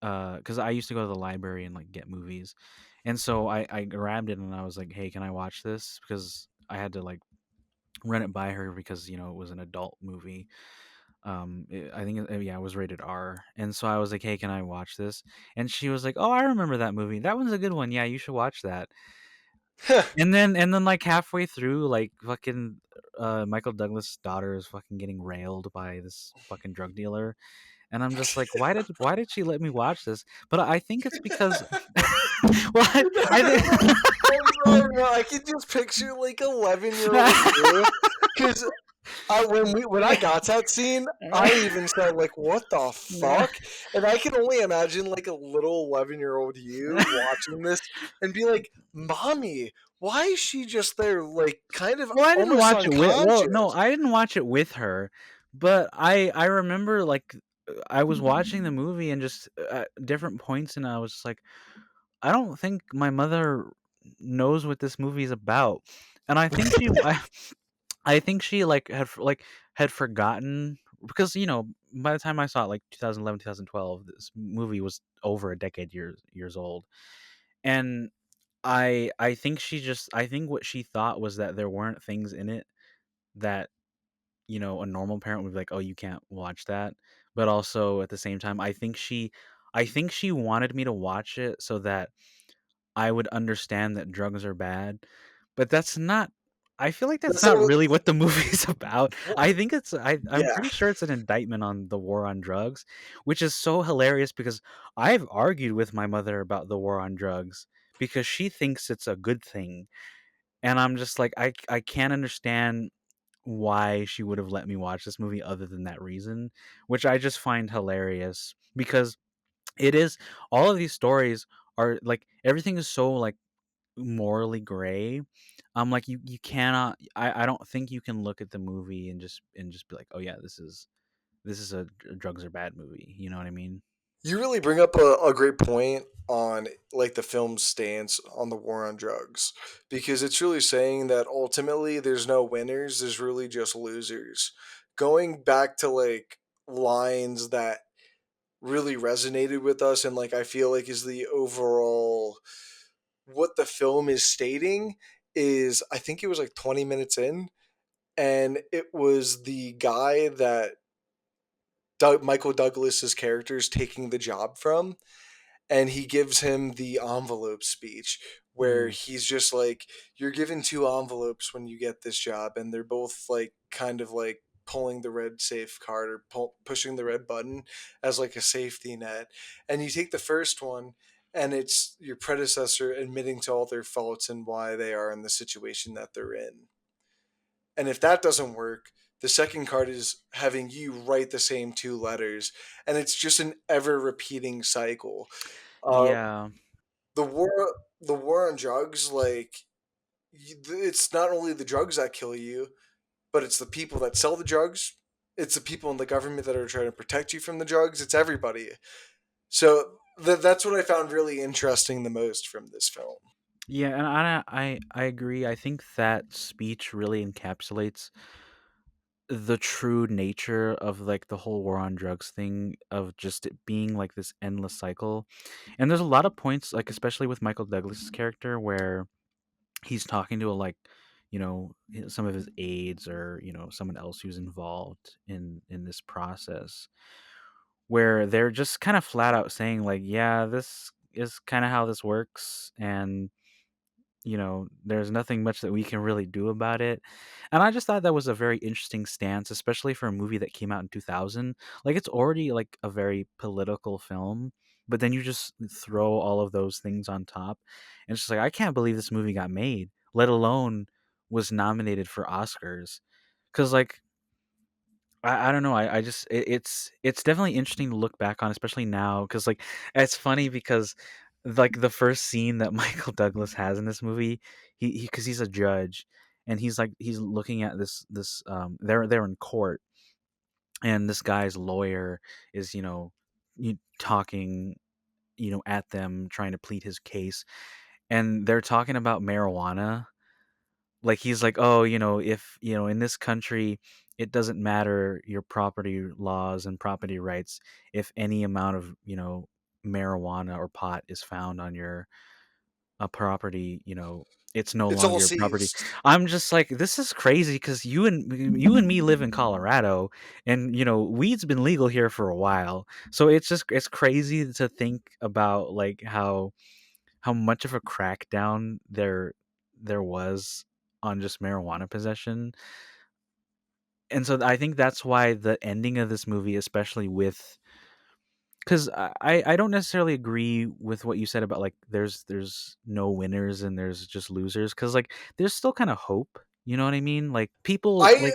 because I used to go to the library and, like, get movies, and so I grabbed it and I was like, "Hey, can I watch this?" Because I had to like run it by her because it was an adult movie. I think yeah, it was rated R, and so I was like, "Hey, can I watch this?" And she was like, "Oh, I remember that movie. That one's a good one. Yeah, you should watch that." And then like halfway through, like fucking Michael Douglas' daughter is fucking getting railed by this fucking drug dealer, and I'm just like, why did she let me watch this? But I think it's because, well, I think. Oh, bro, I can just picture like 11-year-old you, because when I got that scene, I even said like, "What the fuck?" And I can only imagine like a little 11-year-old you watching this and be like, "Mommy, why is she just there, like kind of Well, I didn't almost watch it with. Well, no, unconscious?" I didn't watch it with her, but I remember like I was watching the movie and just at different points, and I was just like, I don't think my mother knows what this movie is about, and I think I think she like had forgotten because by the time I saw it, like 2011, 2012, this movie was over a decade years old, and I think what she thought was that there weren't things in it that a normal parent would be like, "Oh, you can't watch that." But also at the same time, I think she wanted me to watch it so that I would understand that drugs are bad. But that's not I feel like that's That's not not what. really what the movie's about. I think I'm Yeah, pretty sure it's an indictment on the war on drugs, which is so hilarious because I've argued with my mother about the war on drugs because she thinks it's a good thing. And I'm just like I can't understand why she would have let me watch this movie other than that reason, which I just find hilarious because it is all of these stories are like everything is so like morally gray. I'm like you cannot I don't think you can look at the movie and just be like, "Oh yeah, this is a drugs are bad movie." You know what I mean? you really bring up a great point on like the film's stance on the war on drugs, because it's really saying that ultimately there's no winners, there's really just losers. Going back to like lines that really resonated with us and like I feel like is the overall what the film is stating is, I think it was like 20 minutes in, and it was the guy that Michael Douglas's character is taking the job from, and he gives him the envelope speech where Mm. he's just like, "You're given two envelopes when you get this job," and they're both like kind of like pulling the red safe card or pushing the red button as like a safety net, and you take the first one, and it's your predecessor admitting to all their faults and why they are in the situation that they're in. And if that doesn't work, the second card is having you write the same two letters, and it's just an ever repeating cycle. Uh, Yeah. the war on drugs, like it's not only the drugs that kill you, but it's the people that sell the drugs. It's the people in the government that are trying to protect you from the drugs. It's everybody. So that's what I found really interesting the most from this film. Yeah, and I agree. I think that speech really encapsulates the true nature of like the whole war on drugs thing of just it being like this endless cycle. And there's a lot of points like especially with Michael Douglas's character where he's talking to a like some of his aides or someone else who's involved in this process where they're just kind of flat out saying like, yeah, this is kind of how this works, and there's nothing much that we can really do about it. And I just thought that was a very interesting stance, especially for a movie that came out in 2000. Like, it's already like a very political film, but then you just throw all of those things on top. And it's just like, I can't believe this movie got made, let alone was nominated for Oscars. Cause like, I don't know. I just it's definitely interesting to look back on, especially now, because like it's funny because like the first scene that Michael Douglas has in this movie, he because he's a judge and he's looking at this they're in court and this guy's lawyer is talking at them trying to plead his case, and they're talking about marijuana. Like he's like, "Oh, if, in this country, it doesn't matter your property laws and property rights if any amount of, marijuana or pot is found on your a property, it's no It's all longer your property. seized. I'm just like, this is crazy because you and me live in Colorado, and weed's been legal here for a while. So it's crazy to think about like how much of a crackdown there was on just marijuana possession. And so I think that's why the ending of this movie, especially with, because I don't necessarily agree with what you said about like there's no winners and there's just losers, because like there's still kind of hope. You know what I mean? Like people I like,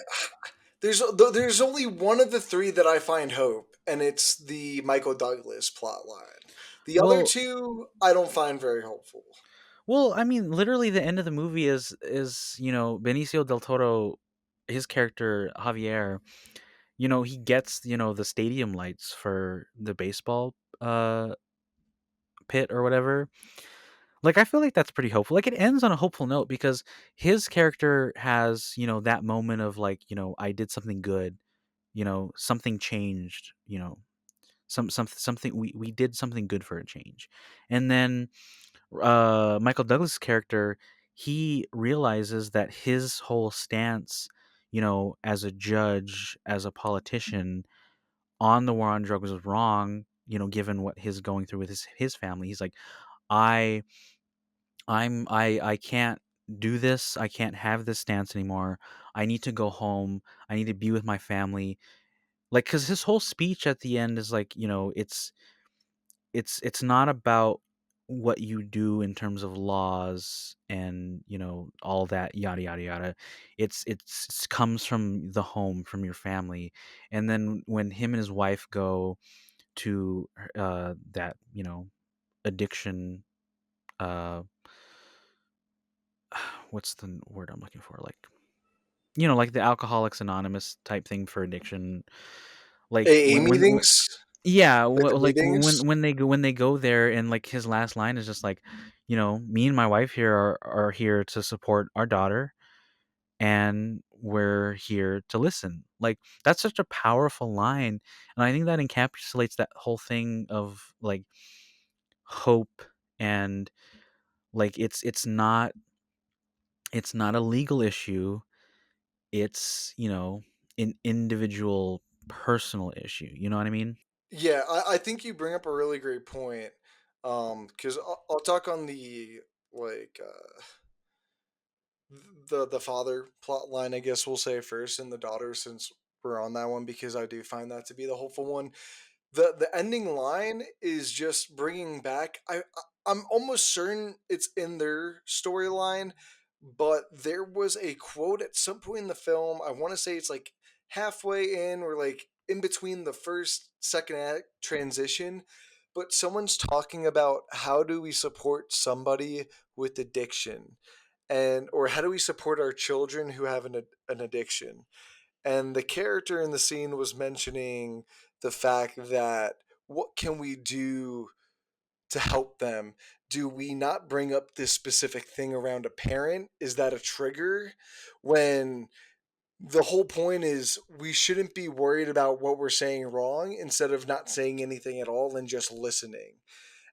there's only one of the three that I find hope, and it's the Michael Douglas plot line. The other well, two I don't find very hopeful. I mean, literally the end of the movie is Benicio del Toro, his character Javier. He gets the stadium lights for the baseball pit or whatever. Like, I feel like that's pretty hopeful. Like, it ends on a hopeful note because his character has, that moment of like, I did something good, something changed, something we did something good for a change. And then Michael Douglas' character, he realizes that his whole stance, as a judge, as a politician on the war on drugs was wrong, given what he's going through with his family. He's like, I I can't do this. I can't have this stance anymore. I need to go home. I need to be with my family. Like, cuz his whole speech at the end is like, it's not about what you do in terms of laws and, all that yada yada yada. It's comes from the home, from your family. And then when him and his wife go to that, addiction, uh what's the word I'm looking for? Like, like the Alcoholics Anonymous type thing for addiction. Like AA meetings, yeah, like the like meetings. when they go there, and like his last line is just like, me and my wife here are here to support our daughter, and we're here to listen. Like, that's such a powerful line, and I think that encapsulates that whole thing of like hope. And like it's not a legal issue. It's, an individual personal issue. You know what I mean? Yeah, I think you bring up a really great point. Because I'll talk on the like the father plot line, I guess we'll say first, and the daughter, since we're on that one, because I do find that to be the hopeful one. The ending line is just bringing back. I'm almost certain it's in their storyline, but there was a quote at some point in the film. I want to say it's like halfway in, or like in between the first second act transition, but someone's talking about how do we support somebody with addiction, and or how do we support our children who have an addiction. And the character in the scene was mentioning the fact that what can we do to help them? Do we not bring up this specific thing around a parent? Is that a trigger? When the whole point is we shouldn't be worried about what we're saying wrong, instead of not saying anything at all and just listening.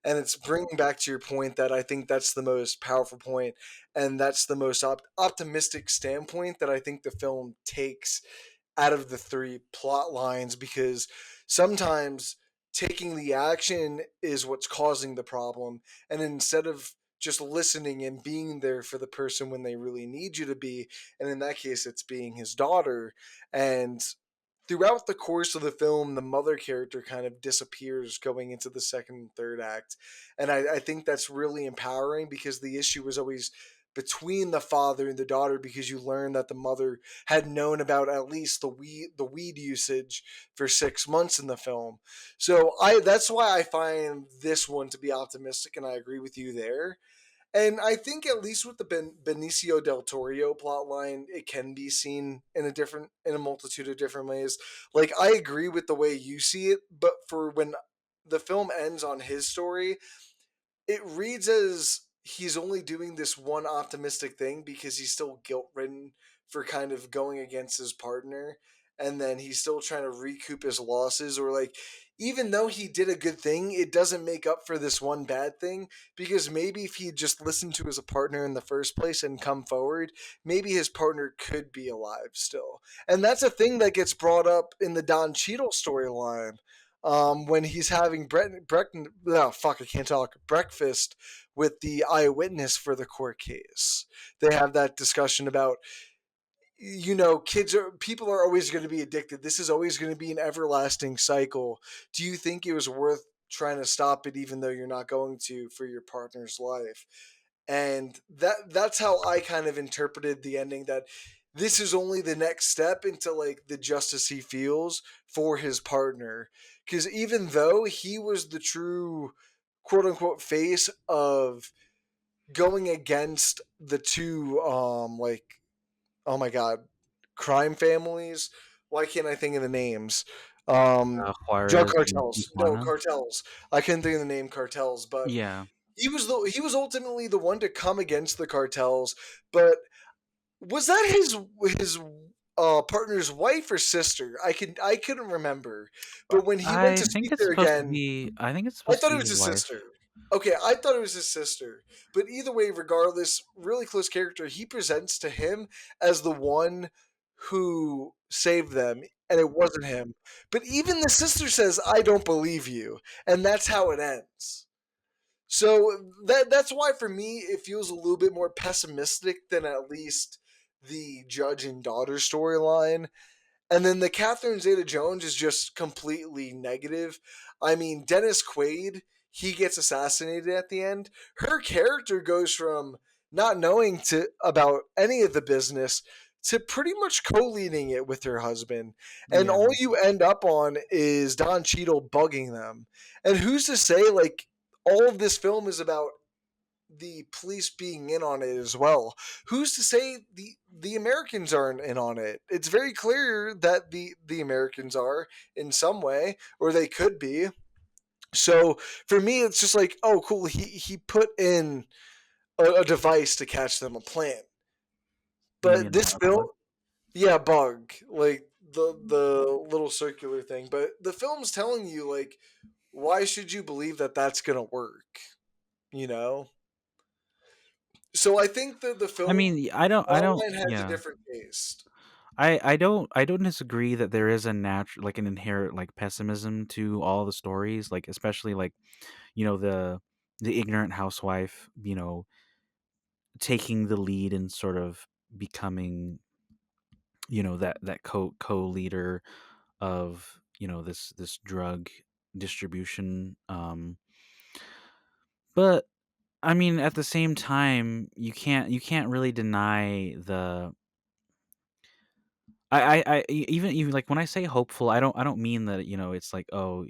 And it's bringing back to your point that I think that's the most powerful point, and that's the most optimistic standpoint that I think the film takes out of the three plot lines, because sometimes taking the action is what's causing the problem, and instead of just listening and being there for the person when they really need you to be, and in that case it's being his daughter. And throughout the course of the film, the mother character kind of disappears going into the second and third act. And I think that's really empowering, because the issue was always between the father and the daughter, because you learn that the mother had known about at least the weed usage for 6 months in the film. So I that's why I find this one to be optimistic, and I agree with you there. And I think at least with the Benicio del Toro plotline, it can be seen in a multitude of different ways. Like, I agree with the way you see it, but for when the film ends on his story, it reads as he's only doing this one optimistic thing because he's still guilt ridden for kind of going against his partner. and then he's still trying to recoup his losses, or like even though he did a good thing, it doesn't make up for this one bad thing, because maybe if he just listened to his partner in the first place and come forward, maybe his partner could be alive still. And that's a thing that gets brought up in the Don Cheadle storyline, when he's having oh, fuck, I can't talk, breakfast with the eyewitness for the court case. They have that discussion about, people are always going to be addicted. This is always going to be an everlasting cycle. Do you think it was worth trying to stop it, even though you're not going to, for your partner's life? And that's how I kind of interpreted the ending, that this is only the next step into like the justice he feels for his partner, because even though he was the true quote unquote face of going against the two, like, oh my god, crime families. Why can't I think of the names? Drug Juarez and cartels. No, Tijuana. cartels. I couldn't think of the name cartels, but Yeah. he was ultimately the one to come against the cartels. But was that his partner's wife or sister? I couldn't remember. But when he went I to think speak it's there supposed to again, be. I think it's I supposed to thought it be was his his wife. sister. Okay, I thought it was his sister. But either way, regardless, really close character. He presents to him as the one who saved them, and it wasn't him. But even the sister says, "I don't believe you," and that's how it ends. So that's why for me it feels a little bit more pessimistic than at least the judge and daughter storyline. And then the Catherine Zeta Jones is just completely negative. I mean, Dennis Quaid, he gets assassinated at the end. Her character goes from not knowing to about any of the business to pretty much co-leading it with her husband. And Yeah. all you end up on is Don Cheadle bugging them. And who's to say like all of this film is about the police being in on it as well? Who's to say the Americans aren't in on it? It's very clear that the Americans are in some way, or they could be. So for me, it's just like, oh, cool. He put in a device to catch them, a plant. You But mean this a film, bug? yeah, bug, like the little circular thing. But the film's telling you like, why should you believe that that's gonna work? You know. So I think that the I film mean, I don't. online has a Yeah. different taste. I don't disagree that there is a natural, like, an inherent, like, pessimism to all the stories, like, especially, like, the ignorant housewife, taking the lead and sort of becoming, that co-leader of, this drug distribution. But I mean, at the same time, you can't really deny the even like when I say hopeful, I don't mean that, it's like, oh,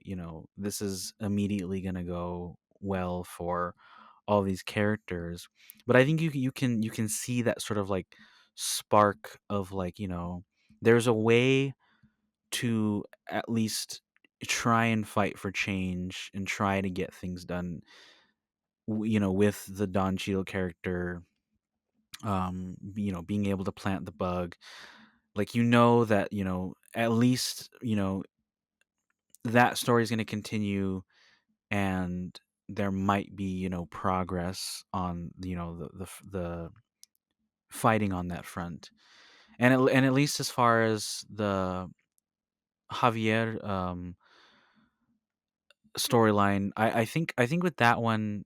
this is immediately gonna go well for all these characters. But I think you can see that sort of like spark of, like, there's a way to at least try and fight for change and try to get things done, with the Don Cheadle character, being able to plant the bug. Like, that, at least, that story is going to continue, and there might be, progress on, the fighting on that front. And at least as far as the Javier storyline, I think with that one,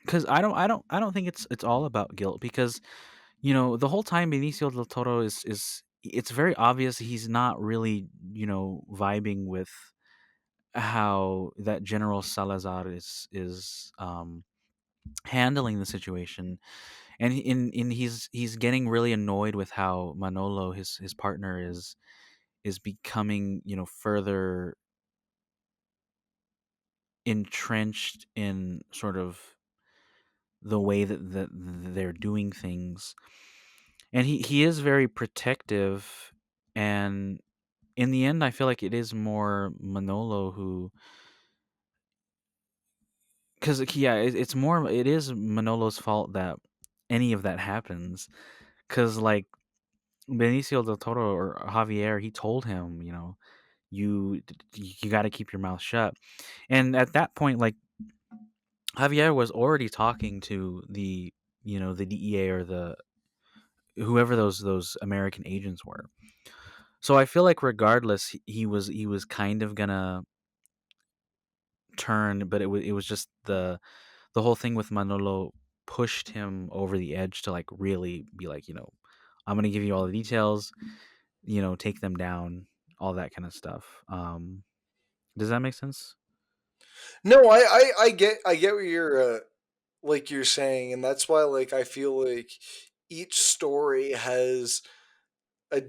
because I don't think it's all about guilt, because the whole time Benicio del Toro is it's very obvious he's not really, vibing with how that General Salazar is handling the situation. And he's getting really annoyed with how Manolo, his partner, is becoming, further entrenched in sort of the way that they're doing things. And he is very protective, and in the end I feel like it is more Manolo who, because, yeah, it is Manolo's fault that any of that happens, because, like, Benicio del Toro or Javier, he told him, you you got to keep your mouth shut. And at that point, like Javier was already talking to the DEA or the whoever those American agents were. So I feel like regardless, he was kind of gonna turn, but it was just the whole thing with Manolo pushed him over the edge to like really be like, I'm gonna give you all the details, take them down, all that kind of stuff. Does that make sense? No, I get what you're like you're saying, and that's why like I feel like each story has a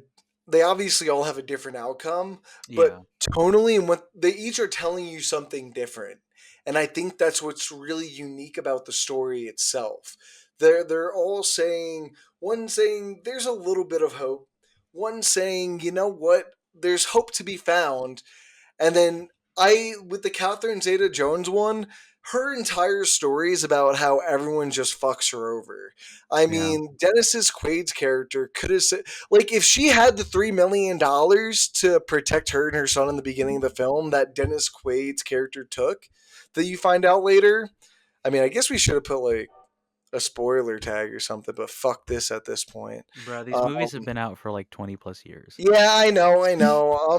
they obviously all have a different outcome, but Yeah. tonally and what they each are telling you something different. And I think that's what's really unique about the story itself. They're all saying one saying there's a little bit of hope, one saying, you know what, there's hope to be found, and then I, with the Catherine Zeta Jones one, her entire story is about how everyone just fucks her over. I Yeah. mean, Dennis's Quaid's character could have said, like, if she had the $3 million to protect her and her son in the beginning of the film that Dennis Quaid's character took, that you find out later. I mean, I guess we should have put like a spoiler tag or something, but fuck this at this point. Bro, these Um, movies have been out for like 20 plus years. yeah, I know.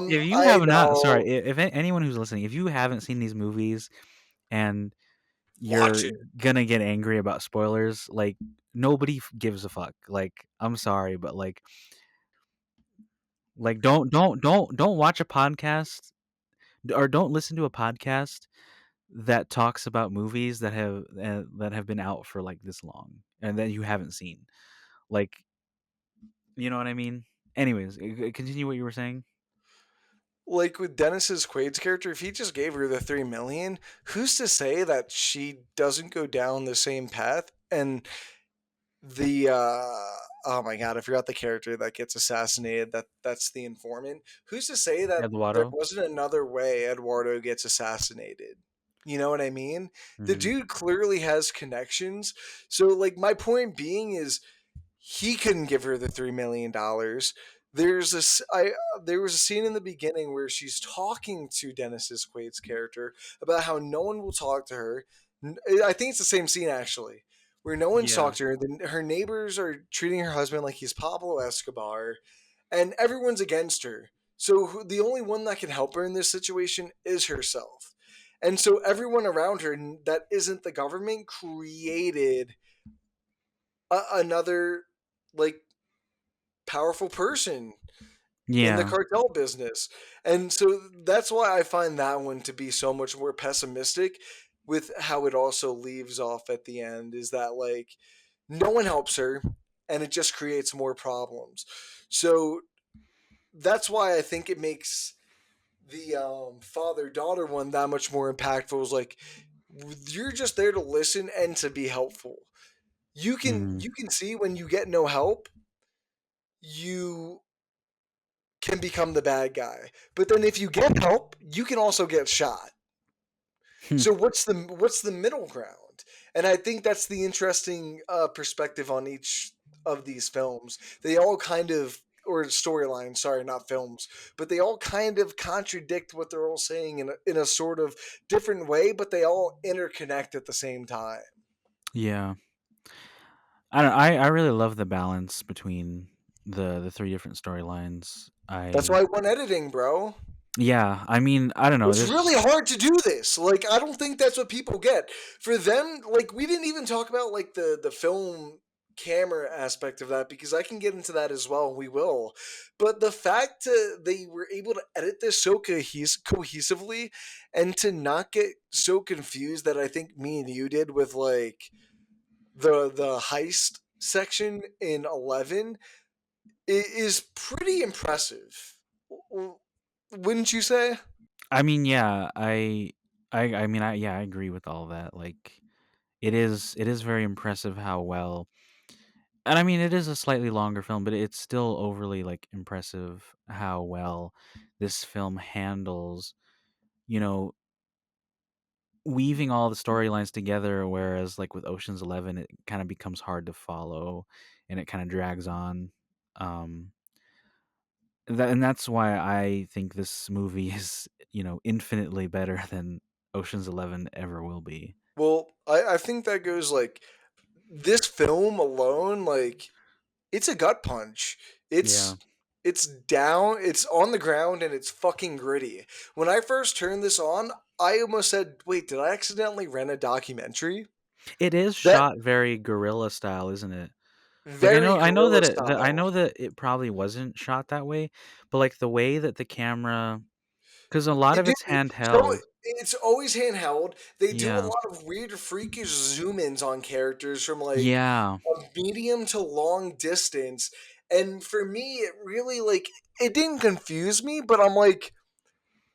If you I have not, sorry, know. if anyone who's listening, if you haven't seen these movies and Watch you're it. gonna get angry about spoilers, like nobody gives a fuck. Like, I'm sorry, but like don't watch a podcast or don't listen to a podcast that talks about movies that have been out for like this long and that you haven't seen. Like, you know what I mean? Anyways, continue what you were saying. Like with Dennis's Quaid's character, if he just gave her the 3 million, who's to say that she doesn't go down the same path? And the oh my god, I forgot the character that gets assassinated. That's the informant. Who's to say that there Eduardo. wasn't another way Eduardo gets assassinated? You know what I mean? The Hmm. dude clearly has connections. So like my point being is he couldn't give her the $3 million. There was a scene in the beginning where she's talking to Dennis's Quaid's character about how no one will talk to her. I think it's the same scene actually, where no one's Yeah. talked to her. Then her neighbors are treating her husband like he's Pablo Escobar, and everyone's against her. So the only one that can help her in this situation is herself. And so everyone around her that isn't the government created another like powerful person in the Yeah. cartel business. And so that's why I find that one to be so much more pessimistic with how it also leaves off at the end is that like no one helps her and it just creates more problems. So that's why I think it makes the father daughter one that much more impactful. Is like you're just there to listen and to be helpful. Hmm. You can see when you get no help, you can become the bad guy. But then if you get help, you can also get shot. So what's the middle ground? And I think that's the interesting perspective on each of these films. They all kind of or storylines, sorry, not films, but they all kind of contradict what they're all saying in a sort of different way, but they all interconnect at the same time. Yeah. I really love the balance between the three different storylines. That's why I want editing, bro. Yeah, I mean, I don't know. It's really There's hard to do this. Like, I don't think that's what people get. For them, like, we didn't even talk about like the film camera aspect of that because I can get into that as well, and we will. But the fact they were able to edit this so cohesively and to not get so confused that I think me and you did with like the heist section in 11 is pretty impressive. Wouldn't you say? I mean, yeah, I mean, I agree with all that. Like it is very impressive how well. And I mean, it is a slightly longer film, but it's still overly like impressive how well this film handles, you know, weaving all the storylines together, whereas like with Ocean's 11 it kind of becomes hard to follow and it kind of drags on. Um and that's why I think this movie is, infinitely better than Ocean's 11 ever will be. Well, I think that goes like this film alone, like it's a gut punch. Yeah. It's down, it's on the ground, and it's fucking gritty. When I first turned this on, I almost said, "Wait, did I accidentally rent a documentary?" It is That shot very guerrilla style, isn't it? Like very I know guerrilla that I style. know that it probably wasn't shot that way, but like the way that the camera, because a lot It, of dude, it's so handheld. it's always handheld. They do a Yeah. lot of weird, freakish zoom ins on characters from like Yeah. a medium to long distance. And for me, it really like it didn't confuse me, but I'm like,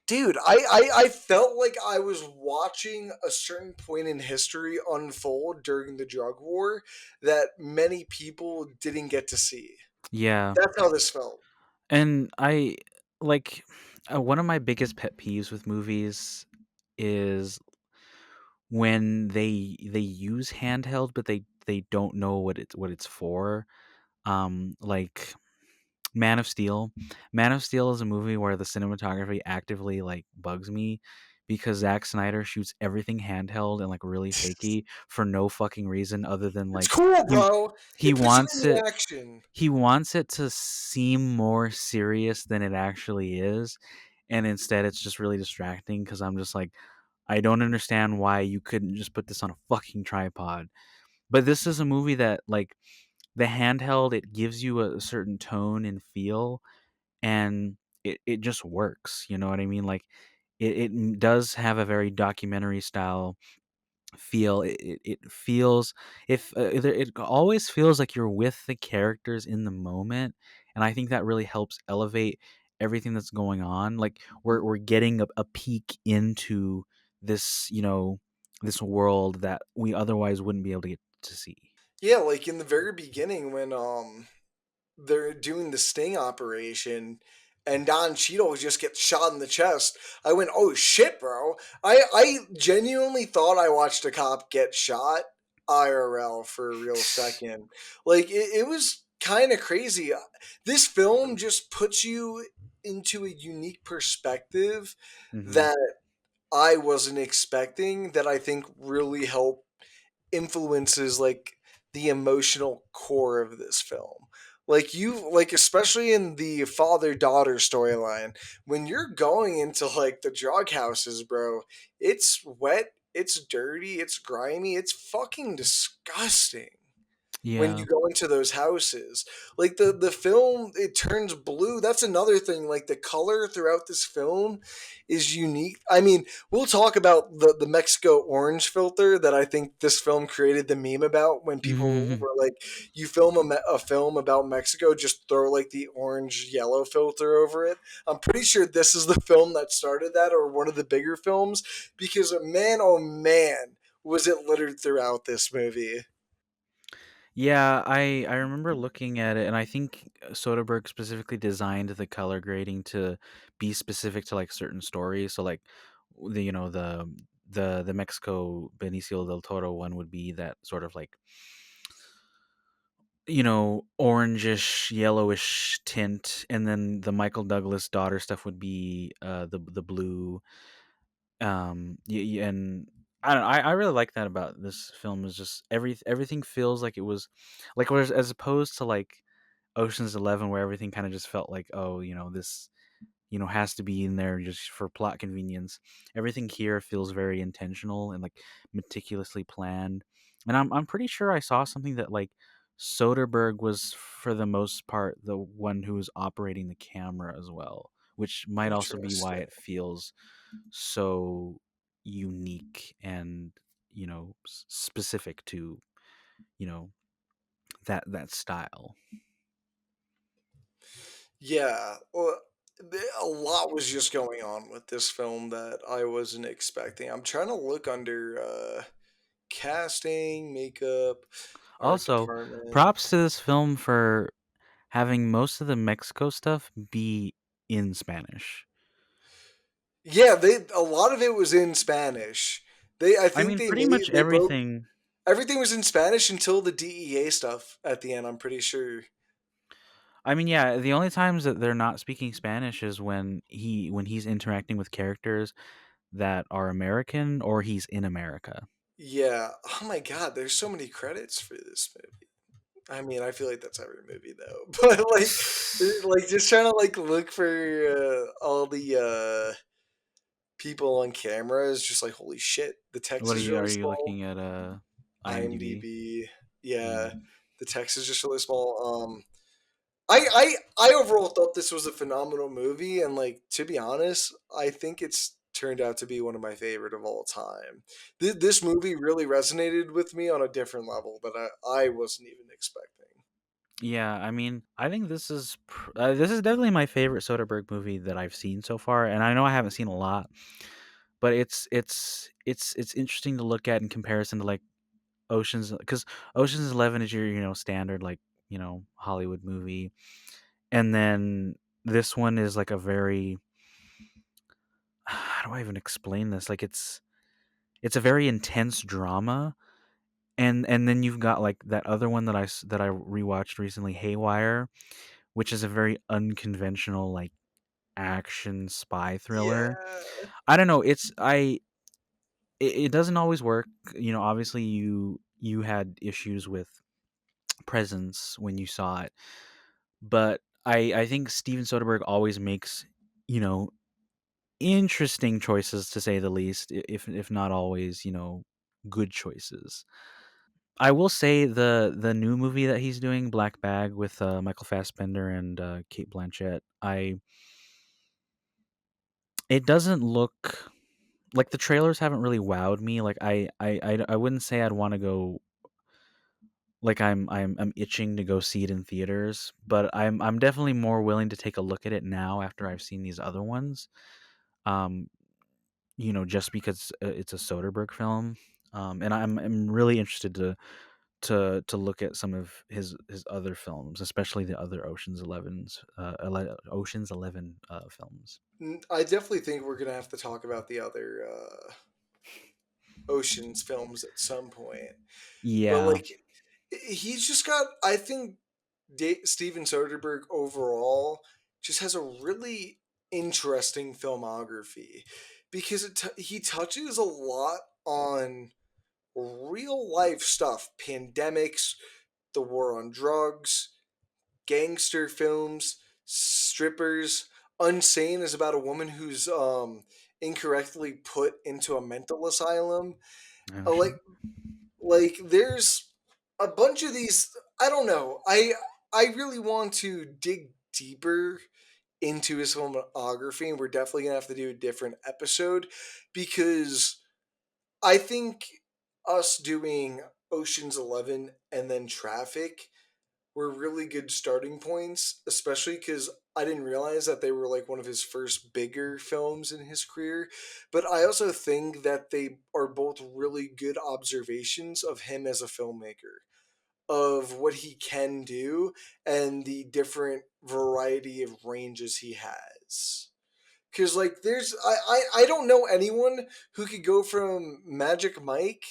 dude, I felt like I was watching a certain point in history unfold during the drug war that many people didn't get to see. Yeah. That's how this felt. And I like one of my biggest pet peeves with movies is when they use handheld but they don't know what it's for. Like Man of Steel. Man of Steel is a movie where the cinematography actively like bugs me because Zack Snyder shoots everything handheld and like really shaky for no fucking reason other than It's like cool, he bro. he It puts you wants in the it action. he wants it to seem more serious than it actually is, and instead it's just really distracting because I'm just like, I don't understand why you couldn't just put this on a fucking tripod. But this is a movie that like the handheld, it gives you a certain tone and feel, and it just works. You know what I mean? Like it does have a very documentary style feel. It feels, if it always feels like you're with the characters in the moment, and I think that really helps elevate everything that's going on. Like we're getting a peek into this, this world that we otherwise wouldn't be able to get to see. Yeah, like in the very beginning when they're doing the sting operation and Don Cheadle just gets shot in the chest. I went, "Oh shit, bro." I genuinely thought I watched a cop get shot IRL for a real second. Like it was kind of crazy. This film just puts you into a unique perspective Hmm. that I wasn't expecting that I think really helped influences like the emotional core of this film. Like you like especially in the father-daughter storyline, when you're going into like the drug houses, bro, it's wet, it's dirty, it's grimy, it's fucking disgusting when you Yeah. go into those houses. Like the film, it turns blue. That's another thing. Like the color throughout this film is unique. I mean, we'll talk about the Mexico orange filter that I think this film created the meme about when people Hmm. were like, you film a film about Mexico, just throw like the orange yellow filter over it. I'm pretty sure this is the film that started that, or one of the bigger films, because man, oh man, was it littered throughout this movie. Yeah, I remember looking at it, and I think Soderbergh specifically designed the color grading to be specific to like certain stories. So like the the Mexico Benicio del Toro one would be that sort of like, orangish yellowish tint, and then the Michael Douglas daughter stuff would be the blue. And I don't know, I really like that about this film is just everything feels like it was like, whereas as opposed to like Ocean's 11 where everything kind of just felt like, oh, this, has to be in there just for plot convenience. Everything here feels very intentional and like meticulously planned. And I'm pretty sure I saw something that like Soderbergh was for the most part the one who was operating the camera as well, which might also be why Interesting. it feels so unique and, specific to, you know that style. Yeah, well, a lot was just going on with this film that I wasn't expecting. I'm trying to look under casting, makeup, art Also, department. props to this film for having most of the Mexico stuff be in Spanish. Yeah, they a lot of it was in Spanish. I I think mean, pretty much they broke everything. everything was in Spanish until the DEA stuff at the end. I'm pretty sure. I mean, yeah, the only times that they're not speaking Spanish is when he's interacting with characters that are American or he's in America. Yeah. Oh my god, there's so many credits for this movie. I mean, I feel like that's every movie though. But like just trying to like look for all the people on camera is just like holy shit. The text What is really are you small. looking at IMDb? IMDb. Yeah. Mm. The text is just really small. I overall thought this was a phenomenal movie, and like to be honest, I think it's turned out to be one of my favorite of all time. This movie really resonated with me on a different level that I wasn't even expecting. Yeah, I mean, I think this is definitely my favorite Soderbergh movie that I've seen so far, and I know I haven't seen a lot, but it's interesting to look at in comparison to like Ocean's, because Ocean's 11 is your standard like Hollywood movie, and then this one is like a very how do I even explain this? Like it's a very intense drama, and then you've got like that other one that I rewatched recently, Haywire, which is a very unconventional like action spy thriller. Yeah. I don't know. It doesn't always work. Obviously you had issues with presence when you saw it, but I think Steven Soderbergh always makes you know interesting choices to say the least, if not always good choices. I will say the new movie that he's doing, Black Bag, with Michael Fassbender and Kate Blanchett. I It doesn't look like the trailers haven't really wowed me. Like I wouldn't say I'd want to go. Like I'm itching to go see it in theaters, but I'm definitely more willing to take a look at it now after I've seen these other ones. Um, just because it's a Soderbergh film, and I'm really interested to look at some of his other films, especially the other Ocean's 11 films. I definitely think we're gonna have to talk about the other Ocean's films at some point. But Yeah. like, he's just got. I think Steven Soderbergh overall just has a really interesting filmography because he touches a lot on real life stuff, pandemics, the war on drugs, gangster films, strippers. Unsane is about a woman who's incorrectly put into a mental asylum. Oh Like shit. there's a bunch of these. I don't know. I really want to dig deeper into his filmography, and we're definitely gonna have to do a different episode because I think us doing Ocean's 11 and then Traffic were really good starting points, especially because I didn't realize that they were like one of his first bigger films in his career. But I also think that they are both really good observations of him as a filmmaker, of what he can do and the different variety of ranges he has. Because like I don't know anyone who could go from Magic Mike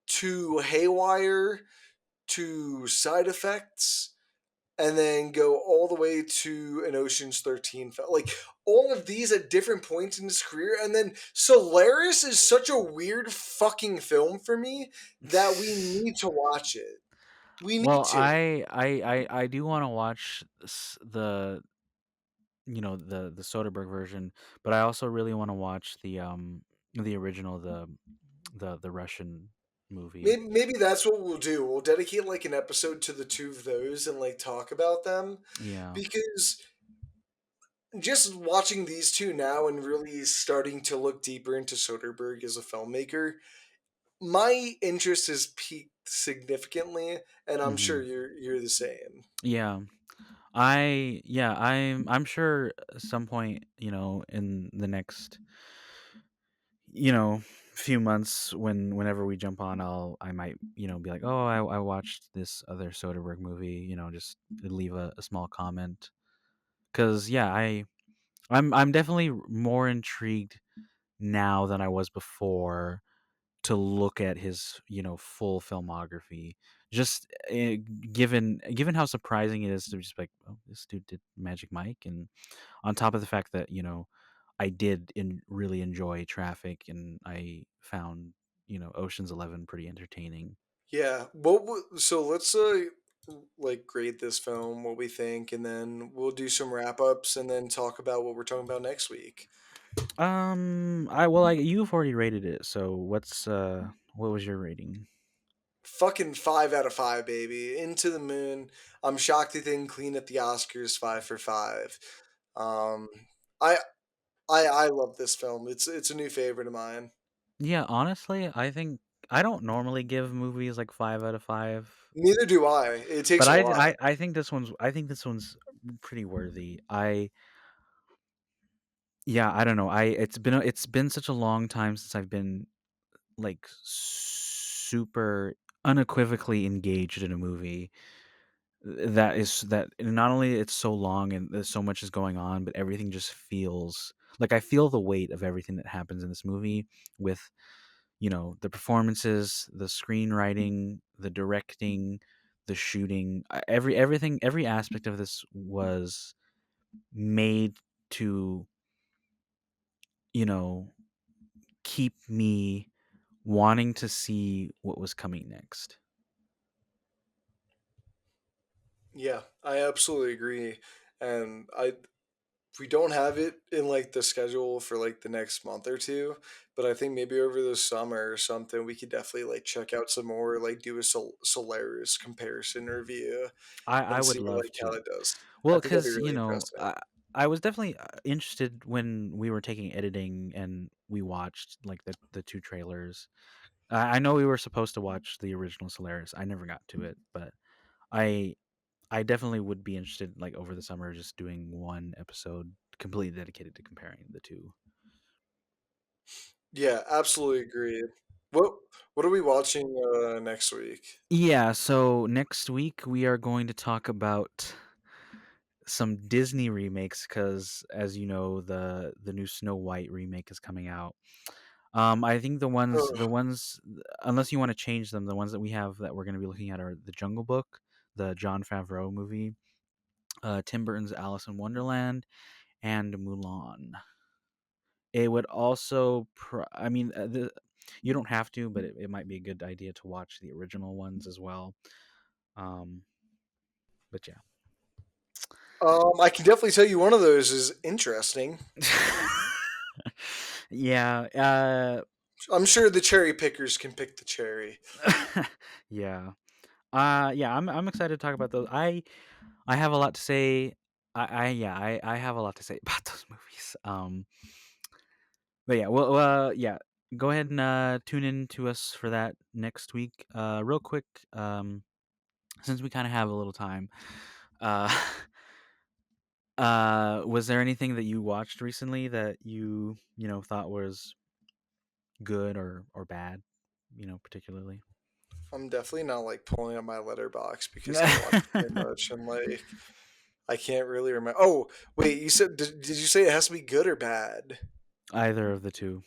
to Haywire to Side Effects and then go all the way to an Ocean's 13 film. Like all of these at different points in his career. And then Solaris is such a weird fucking film for me that we need to watch it. We need Well, to. I do want to watch the Soderbergh version, but I also really want to watch the original, the Russian movie. Maybe that's what we'll do. We'll dedicate like an episode to the two of those and like talk about them Yeah. because just watching these two now and really starting to look deeper into Soderbergh as a filmmaker, my interest has peaked significantly, and I'm sure Hmm. you're the same. Yeah. I'm sure at some point, in the next, few months, whenever we jump on, I might, be like, "Oh, I watched this other Soderbergh movie," just leave a small comment. Cuz yeah, I'm definitely more intrigued now than I was before to look at his, full filmography, just given how surprising it is to just be like, oh, this dude did Magic Mike, and on top of the fact that I did really enjoy Traffic, and I found Ocean's 11 pretty entertaining. Yeah. So let's like grade this film, what we think, and then we'll do some wrap ups, and then talk about what we're talking about next week. You've already rated it, so what was your rating? Fucking 5 out of 5, baby. Into the moon. I'm shocked it didn't clean at the Oscars 5 for 5. Um, I I love this film. It's a new favorite of mine. Yeah, honestly, I think I don't normally give movies like 5 out of 5, Neither do I. It takes but a lot. I think this one's pretty worthy. I don't know. It's been such a long time since I've been like super unequivocally engaged in a movie that not only it's so long and there's so much is going on, but everything just feels like I feel the weight of everything that happens in this movie with the performances, the screenwriting, the directing, the shooting, every aspect of this was made to you know keep me wanting to see what was coming next. Yeah, I absolutely agree. And we don't have it in like the schedule for like the next month or two, but I think maybe over the summer or something we could definitely like check out some more, like do a Solaris comparison review I and would see love like how to. it does. I Well, think that'd be because really interesting. I was definitely interested when we were taking editing and we watched like the two trailers. I know we were supposed to watch the original Solaris. I never got to it, but I I definitely would be interested, like over the summer, just doing one episode completely dedicated to comparing the two. Yeah, absolutely agree. What what are we watching next week? Yeah, so next week we are going to talk about some Disney remakes because, as you know, the new Snow White remake is coming out. I think Ugh. the ones, unless you want to change them, the ones that we have that we're going to be looking at are the Jungle Book, the John Favreau movie, Tim Burton's Alice in Wonderland, and Mulan. It would also, you don't have to, but it might be a good idea to watch the original ones as well. Um, but yeah. I can definitely tell you one of those is interesting. Yeah, I'm sure the cherry pickers can pick the cherry. yeah. Yeah, I'm excited to talk about those. I have a lot to say. I have a lot to say about those movies. But yeah, yeah. Go ahead and tune in to us for that next week. Real quick, since we kind of have a little time, uh, was there anything that you watched recently that you thought was good or bad, particularly? I'm definitely not like pulling up my letterbox because I watch too much and like I can't really remember. Oh, wait, you said did you say it has to be good or bad? Either of the two.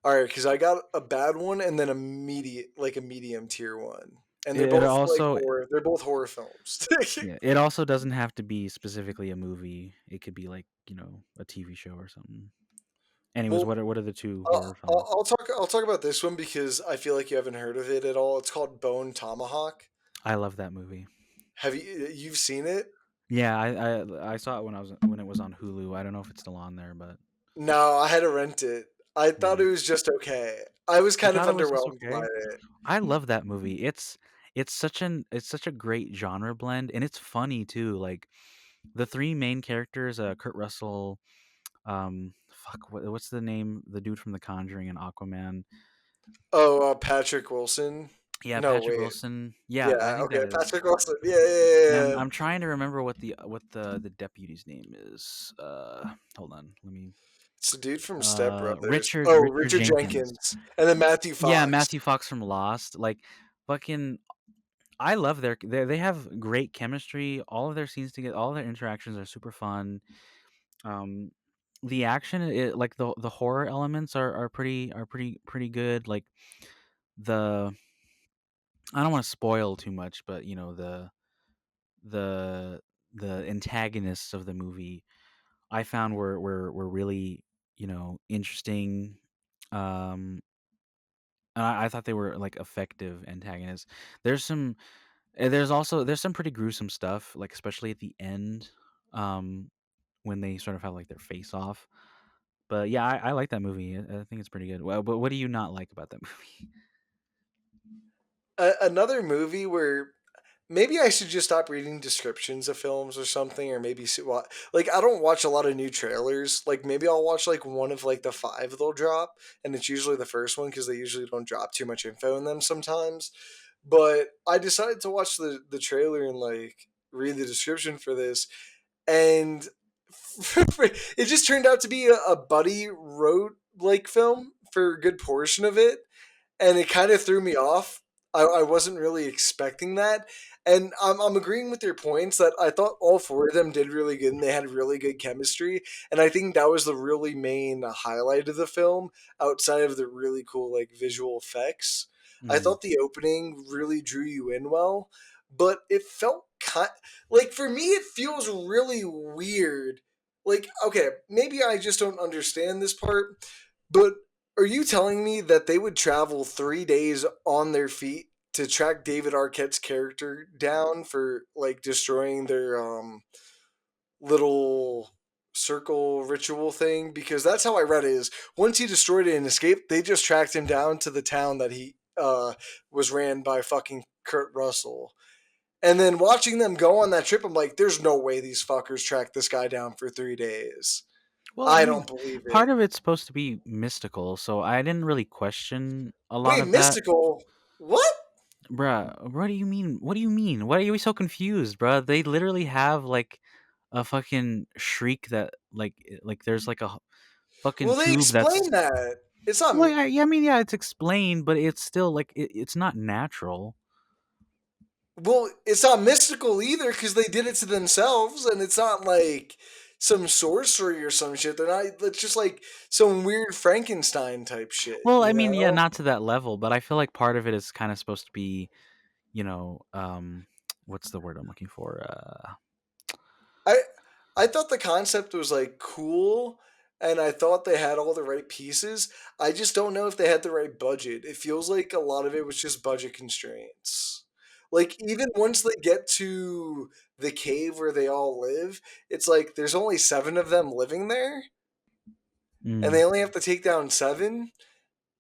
All right, because I got a bad one and then a medium tier one, and they're It both like also horror. They're both horror films. Yeah, it also doesn't have to be specifically a movie. It could be like, a TV show or something. Anyways, Well, what are the two horror films? I'll talk about this one because I feel like you haven't heard of it at all. It's called Bone Tomahawk. I love that movie. Have you've seen it? Yeah, I saw it when it was on Hulu. I don't know if it's still on there, but No, I had to rent it. I thought yeah. it was just okay. I was You kind of thought it was just underwhelmed by okay? it. I love that movie. It's such a great genre blend, and it's funny too. Like the three main characters, Kurt Russell, what's the name? The dude from The Conjuring and Aquaman. Oh, Patrick Wilson. Yeah, No, Patrick wait. Wilson. Yeah, I Yeah, think that okay, is. Patrick Wilson. Yeah, yeah, yeah, And yeah. I'm trying to remember what the deputy's name is. Hold on, let me. It's the dude from Step Brothers. Richard Oh, Richard Richard Jenkins. Jenkins, and then Matthew Yeah, Fox. Matthew Fox from Lost. Like, fucking, I love they have great chemistry. All of their scenes together, all of their interactions are super fun. Um, the action, like the horror elements are pretty good. Like the I don't want to spoil too much, but you know the the antagonists of the movie I found were really, interesting. Um, and I thought they were like effective antagonists. There's some there's some pretty gruesome stuff, like especially at the end, um, when they sort of have like their face off. But yeah, I like that movie. I think it's pretty good. Well, but what do you not like about that movie? Another movie where maybe I should just stop reading descriptions of films or something, or maybe like I don't watch a lot of new trailers. Like maybe I'll watch like one of like the five they'll drop, and it's usually the first one because they usually don't drop too much info in them sometimes. But I decided to watch the trailer and like read the description for this, and it just turned out to be a buddy wrote like film for a good portion of it, and it kind of threw me off. I wasn't really expecting that, and I'm agreeing with your points that I thought all four of them did really good and they had really good chemistry, and I think that was the really main highlight of the film outside of the really cool like visual effects. I Mm. thought the opening really drew you in well, but it felt like for me it feels really weird. Like okay, maybe I just don't understand this part, but are you telling me that they would travel 3 days on their feet to track David Arquette's character down for like destroying their little circle ritual thing? Because that's how I read it. Is once he destroyed it and escaped, they just tracked him down to the town that he was ran by fucking Kurt Russell. And then watching them go on that trip, I'm like, there's no way these fuckers tracked this guy down for 3 days. Well, I I mean, don't believe part it. of it's supposed to be mystical, so I didn't really question a lot Wait, of that. mystical? What? Bruh, what do you mean? What do you mean? Why are you so confused, bruh? They literally have like a fucking shriek that like there's like a fucking Well, they tube that's explain that. It's not. well, yeah, I mean, yeah, it's explained, but it's still like it's not natural. Well, it's not mystical either because they did it to themselves, and it's not like some sorcery or some shit. They're not. It's just like some weird Frankenstein type shit, Well, I you mean, yeah, know. not to that level, but I feel like part of it is kind of supposed to be, what's the word I'm looking for? I I thought the concept was like cool, and I thought they had all the right pieces. I just don't know if they had the right budget. It feels like a lot of it was just budget constraints. Like even once they get to the cave where they all live, it's like there's only seven of them living there, and Mm. they only have to take down seven.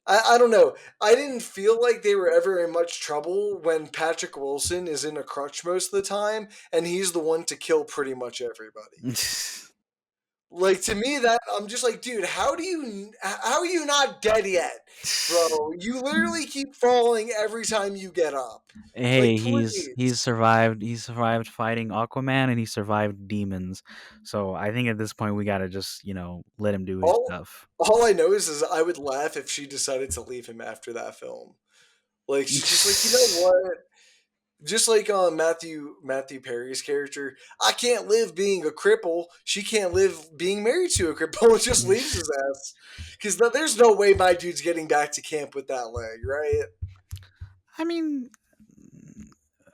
I don't know. I didn't feel like they were ever in much trouble when Patrick Wilson is in a crutch most of the time, and he's the one to kill pretty much everybody. Like to me, that I'm just like, dude, how are you not dead yet, bro? You literally keep falling every time you get up. Like, Hey, he's please. survived. He survived fighting Aquaman, and he survived demons. So I think at this point we gotta just let him do his All stuff. all I know is I would laugh if she decided to leave him after that film. Like she's just like, you know what? Just like Matthew Perry's character, I can't live being a cripple. She can't live being married to a cripple and just leaves his ass. Because there's no way my dude's getting back to camp with that leg, right? I mean,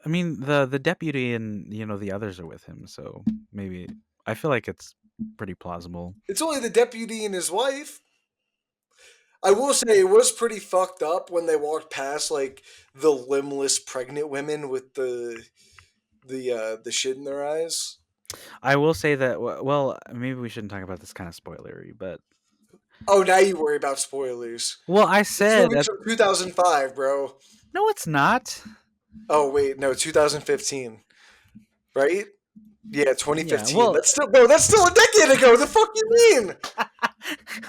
the deputy and the others are with him, so maybe I feel like it's pretty plausible. It's only the deputy and his wife. I will say it was pretty fucked up when they walked past like the limbless pregnant women with the shit in their eyes. I will say that. Well, maybe we shouldn't talk about this kind of spoilery, but Oh, now you worry about spoilers. well, I This said movie's from 2005, bro. no, it's not. Oh wait, no, 2015, right? Yeah, Yeah, 2015. well, That's still bro. That's still a decade ago. The fuck you mean?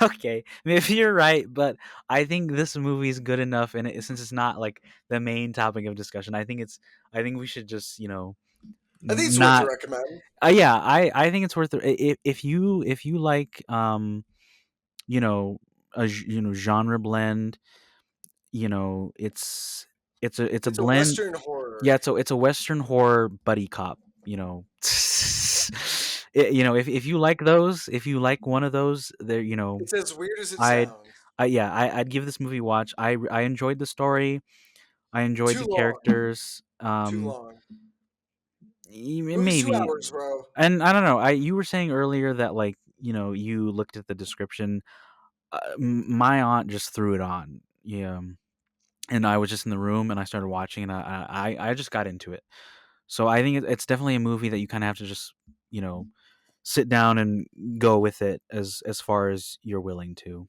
okay, maybe you're right, but I think this movie is good enough, and since it's not like the main topic of discussion, I think we should just I think it's worth a not. recommend. Yeah, I think it's worth it if you like you know genre blend. It's a It's a blend. Western horror. Yeah, it's a Western horror buddy cop. If you like those, if you like one of those, there, It's as weird as it I'd, sounds. I'd give this movie a watch. I enjoyed the story. I enjoyed Too the long. characters. Too long. Movie's two Maybe, hours, bro. and I don't know. You were saying earlier that like you looked at the description. My aunt just threw it on. Yeah, and I was just in the room and I started watching and I just got into it. So I think it's definitely a movie that you kind of have to just you know sit down and go with it as far as you're willing to.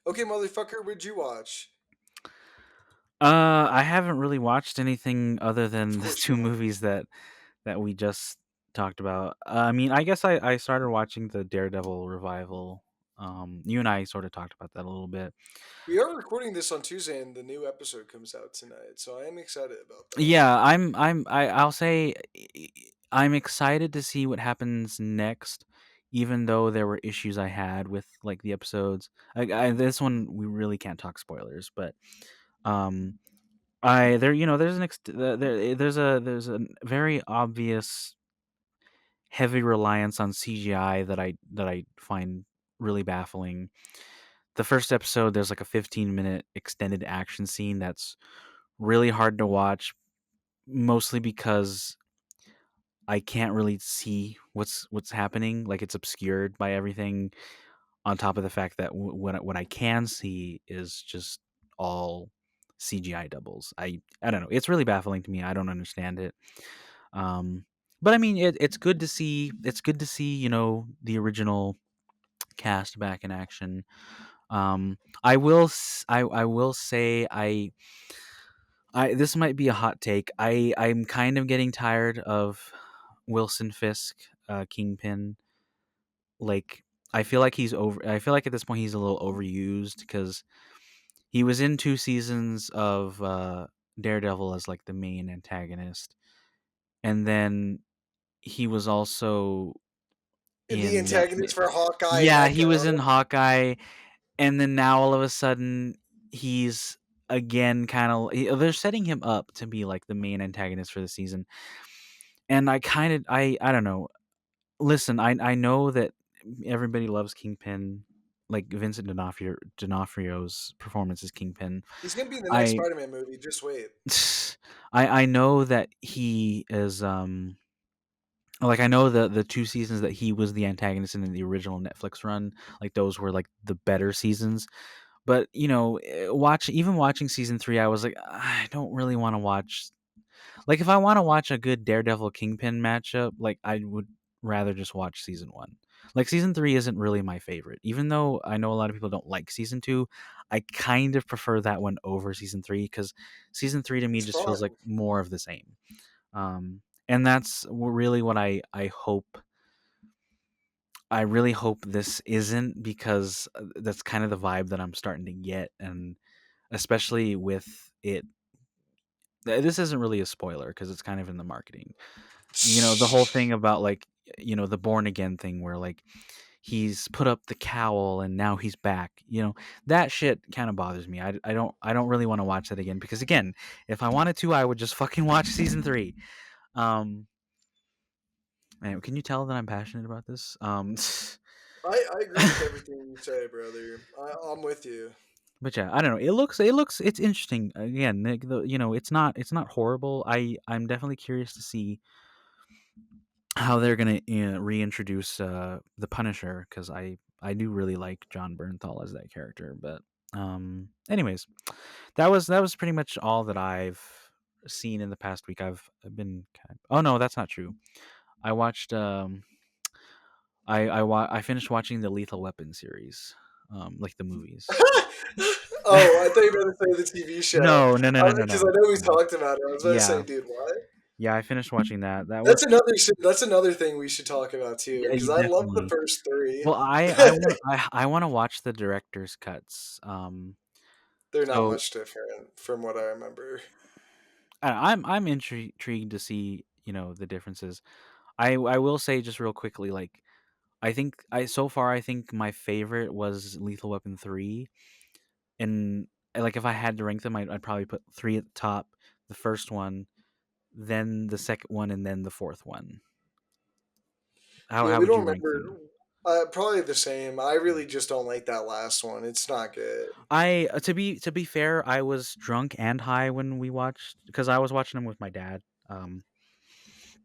Okay, motherfucker, what'd you watch? I haven't really watched anything other Of than the course you two have. movies that we just talked about. I mean, I guess I started watching the Daredevil revival. You and I sort of talked about that a little bit. We are recording this on Tuesday, and the new episode comes out tonight, so I am excited about that. Yeah, I'll say I'm excited to see what happens next, even though there were issues I had with like the episodes. This one we really can't talk spoilers, but um, I there there's there's a very obvious heavy reliance on CGI that I find really baffling. The first episode, there's like a 15-minute extended action scene that's really hard to watch, mostly because I can't really see what's happening. Like it's obscured by everything. On top of the fact that what I can see is just all CGI doubles. I don't know. It's really baffling to me. I don't understand it. Um, but I mean, it's good to see. It's good to see the original cast back in action. I will say I this might be a hot take. I'm kind of getting tired of Wilson Fisk, Kingpin. Like I feel like he's over. I feel like at this point he's a little overused because he was in 2 seasons of Daredevil as like the main antagonist, and then he was also And the in that. antagonist for Hawkeye and Yeah, he was in Echo. Hawkeye, and then now all of a sudden he's again kind of they're setting him up to be like the main antagonist for the season, and I don't know. Listen, I know that everybody loves Kingpin, like Vincent D'Onofrio's performance as Kingpin. He's gonna be in the next I Spider-Man movie. Just wait. I know that he is like I know the 2 seasons that he was the antagonist in the original Netflix run, like those were like the better seasons. But watching season 3, I was like, I don't really want to watch. Like, if I want to watch a good Daredevil Kingpin matchup, like I would rather just watch season 1. Like season 3 isn't really my favorite, even though I know a lot of people don't like season 2. I kind of prefer that one over season 3 because season 3 to me It's just feels like fun. more of the same. And that's really what I hope. I really hope this isn't because that's kind of the vibe that I'm starting to get, and especially with it. This isn't really a spoiler because it's kind of in the marketing. The whole thing about like the born again thing where like he's put up the cowl and now he's back. That shit kind of bothers me. I don't really want to watch that again because again, if I wanted to, I would just fucking watch season 3. Um, man, can you tell that I'm passionate about this? I agree with everything you say, brother. I'm with you. But yeah, I don't know. It's interesting. Again, it's not horrible. I'm definitely curious to see how they're gonna reintroduce the Punisher because I do really like John Bernthal as that character. But anyways, that was pretty much all that I've seen in the past week. I've been oh no, that's not true. I watched I finished watching the Lethal Weapon series, like the movies. Oh, I thought you were going to say the TV show No, no, no, no, no, because I no, know we no. talked about it. I was about to say, Yeah, dude, what? yeah. I finished watching that. That was That's another thing we should talk about too yeah, because I love the definitely. first three. Well, I want to watch the director's cuts. They're not So much different from what I remember. I'm intrigued to see the differences. I will say just real quickly, like I think I think my favorite was Lethal Weapon 3, and like if I had to rank them, I'd probably put 3 at the top, the first one, then the second one, and then the fourth one. How Yeah, how we would don't you rank remember. them? Probably the same. I really just don't like that last one. It's not good. I to be fair, I was drunk and high when we watched because I was watching them with my dad. Um,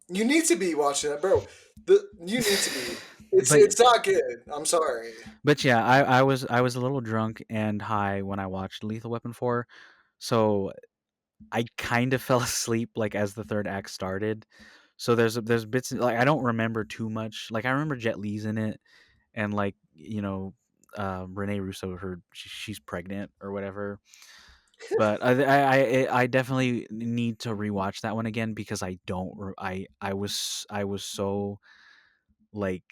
You need to be watching that, bro. You need to be. It's but it's not good. I'm sorry. but yeah, I was a little drunk and high when I watched Lethal Weapon 4, so I kind of fell asleep like as the third act started. So there's bits like I don't remember too much. Like I remember Jet Li's in it, and like Renee Russo, she's pregnant or whatever. But I definitely need to rewatch that one again because I don't I was so like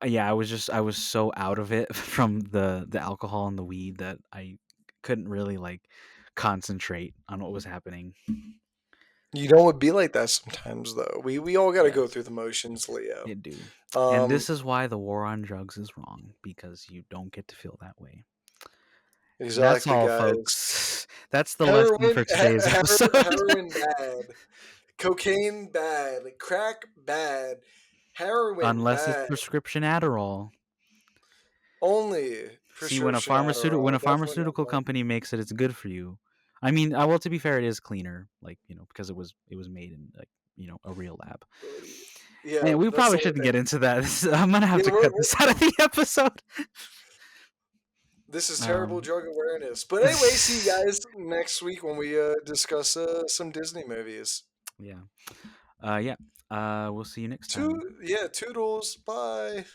yeah, I was so out of it from the alcohol and the weed that I couldn't really like concentrate on what was happening. You know, it be like that sometimes, though. We all got to go Yes, through the motions, Leo. it do. And Um, this is why the war on drugs is wrong because you don't get to feel that way. That's exactly, all, guys. folks. That's the lesson Heroin, for today's episode. heroin bad, cocaine bad, crack bad, heroin Unless it's bad. prescription Adderall. Only See, when a prescription Adderall. Definitely not pharmaceutical mine. company makes it, it's good for you. I mean, well, to be fair, it is cleaner, like because it was made in like a real lab. Yeah, And we that's probably the only shouldn't get thing. into that. I'm gonna have Yeah, to cut this out of the episode. this is terrible Um, drug awareness. But anyway, see you guys next week when we discuss some Disney movies. yeah, yeah. We'll see you next Two, time. yeah, toodles. Bye.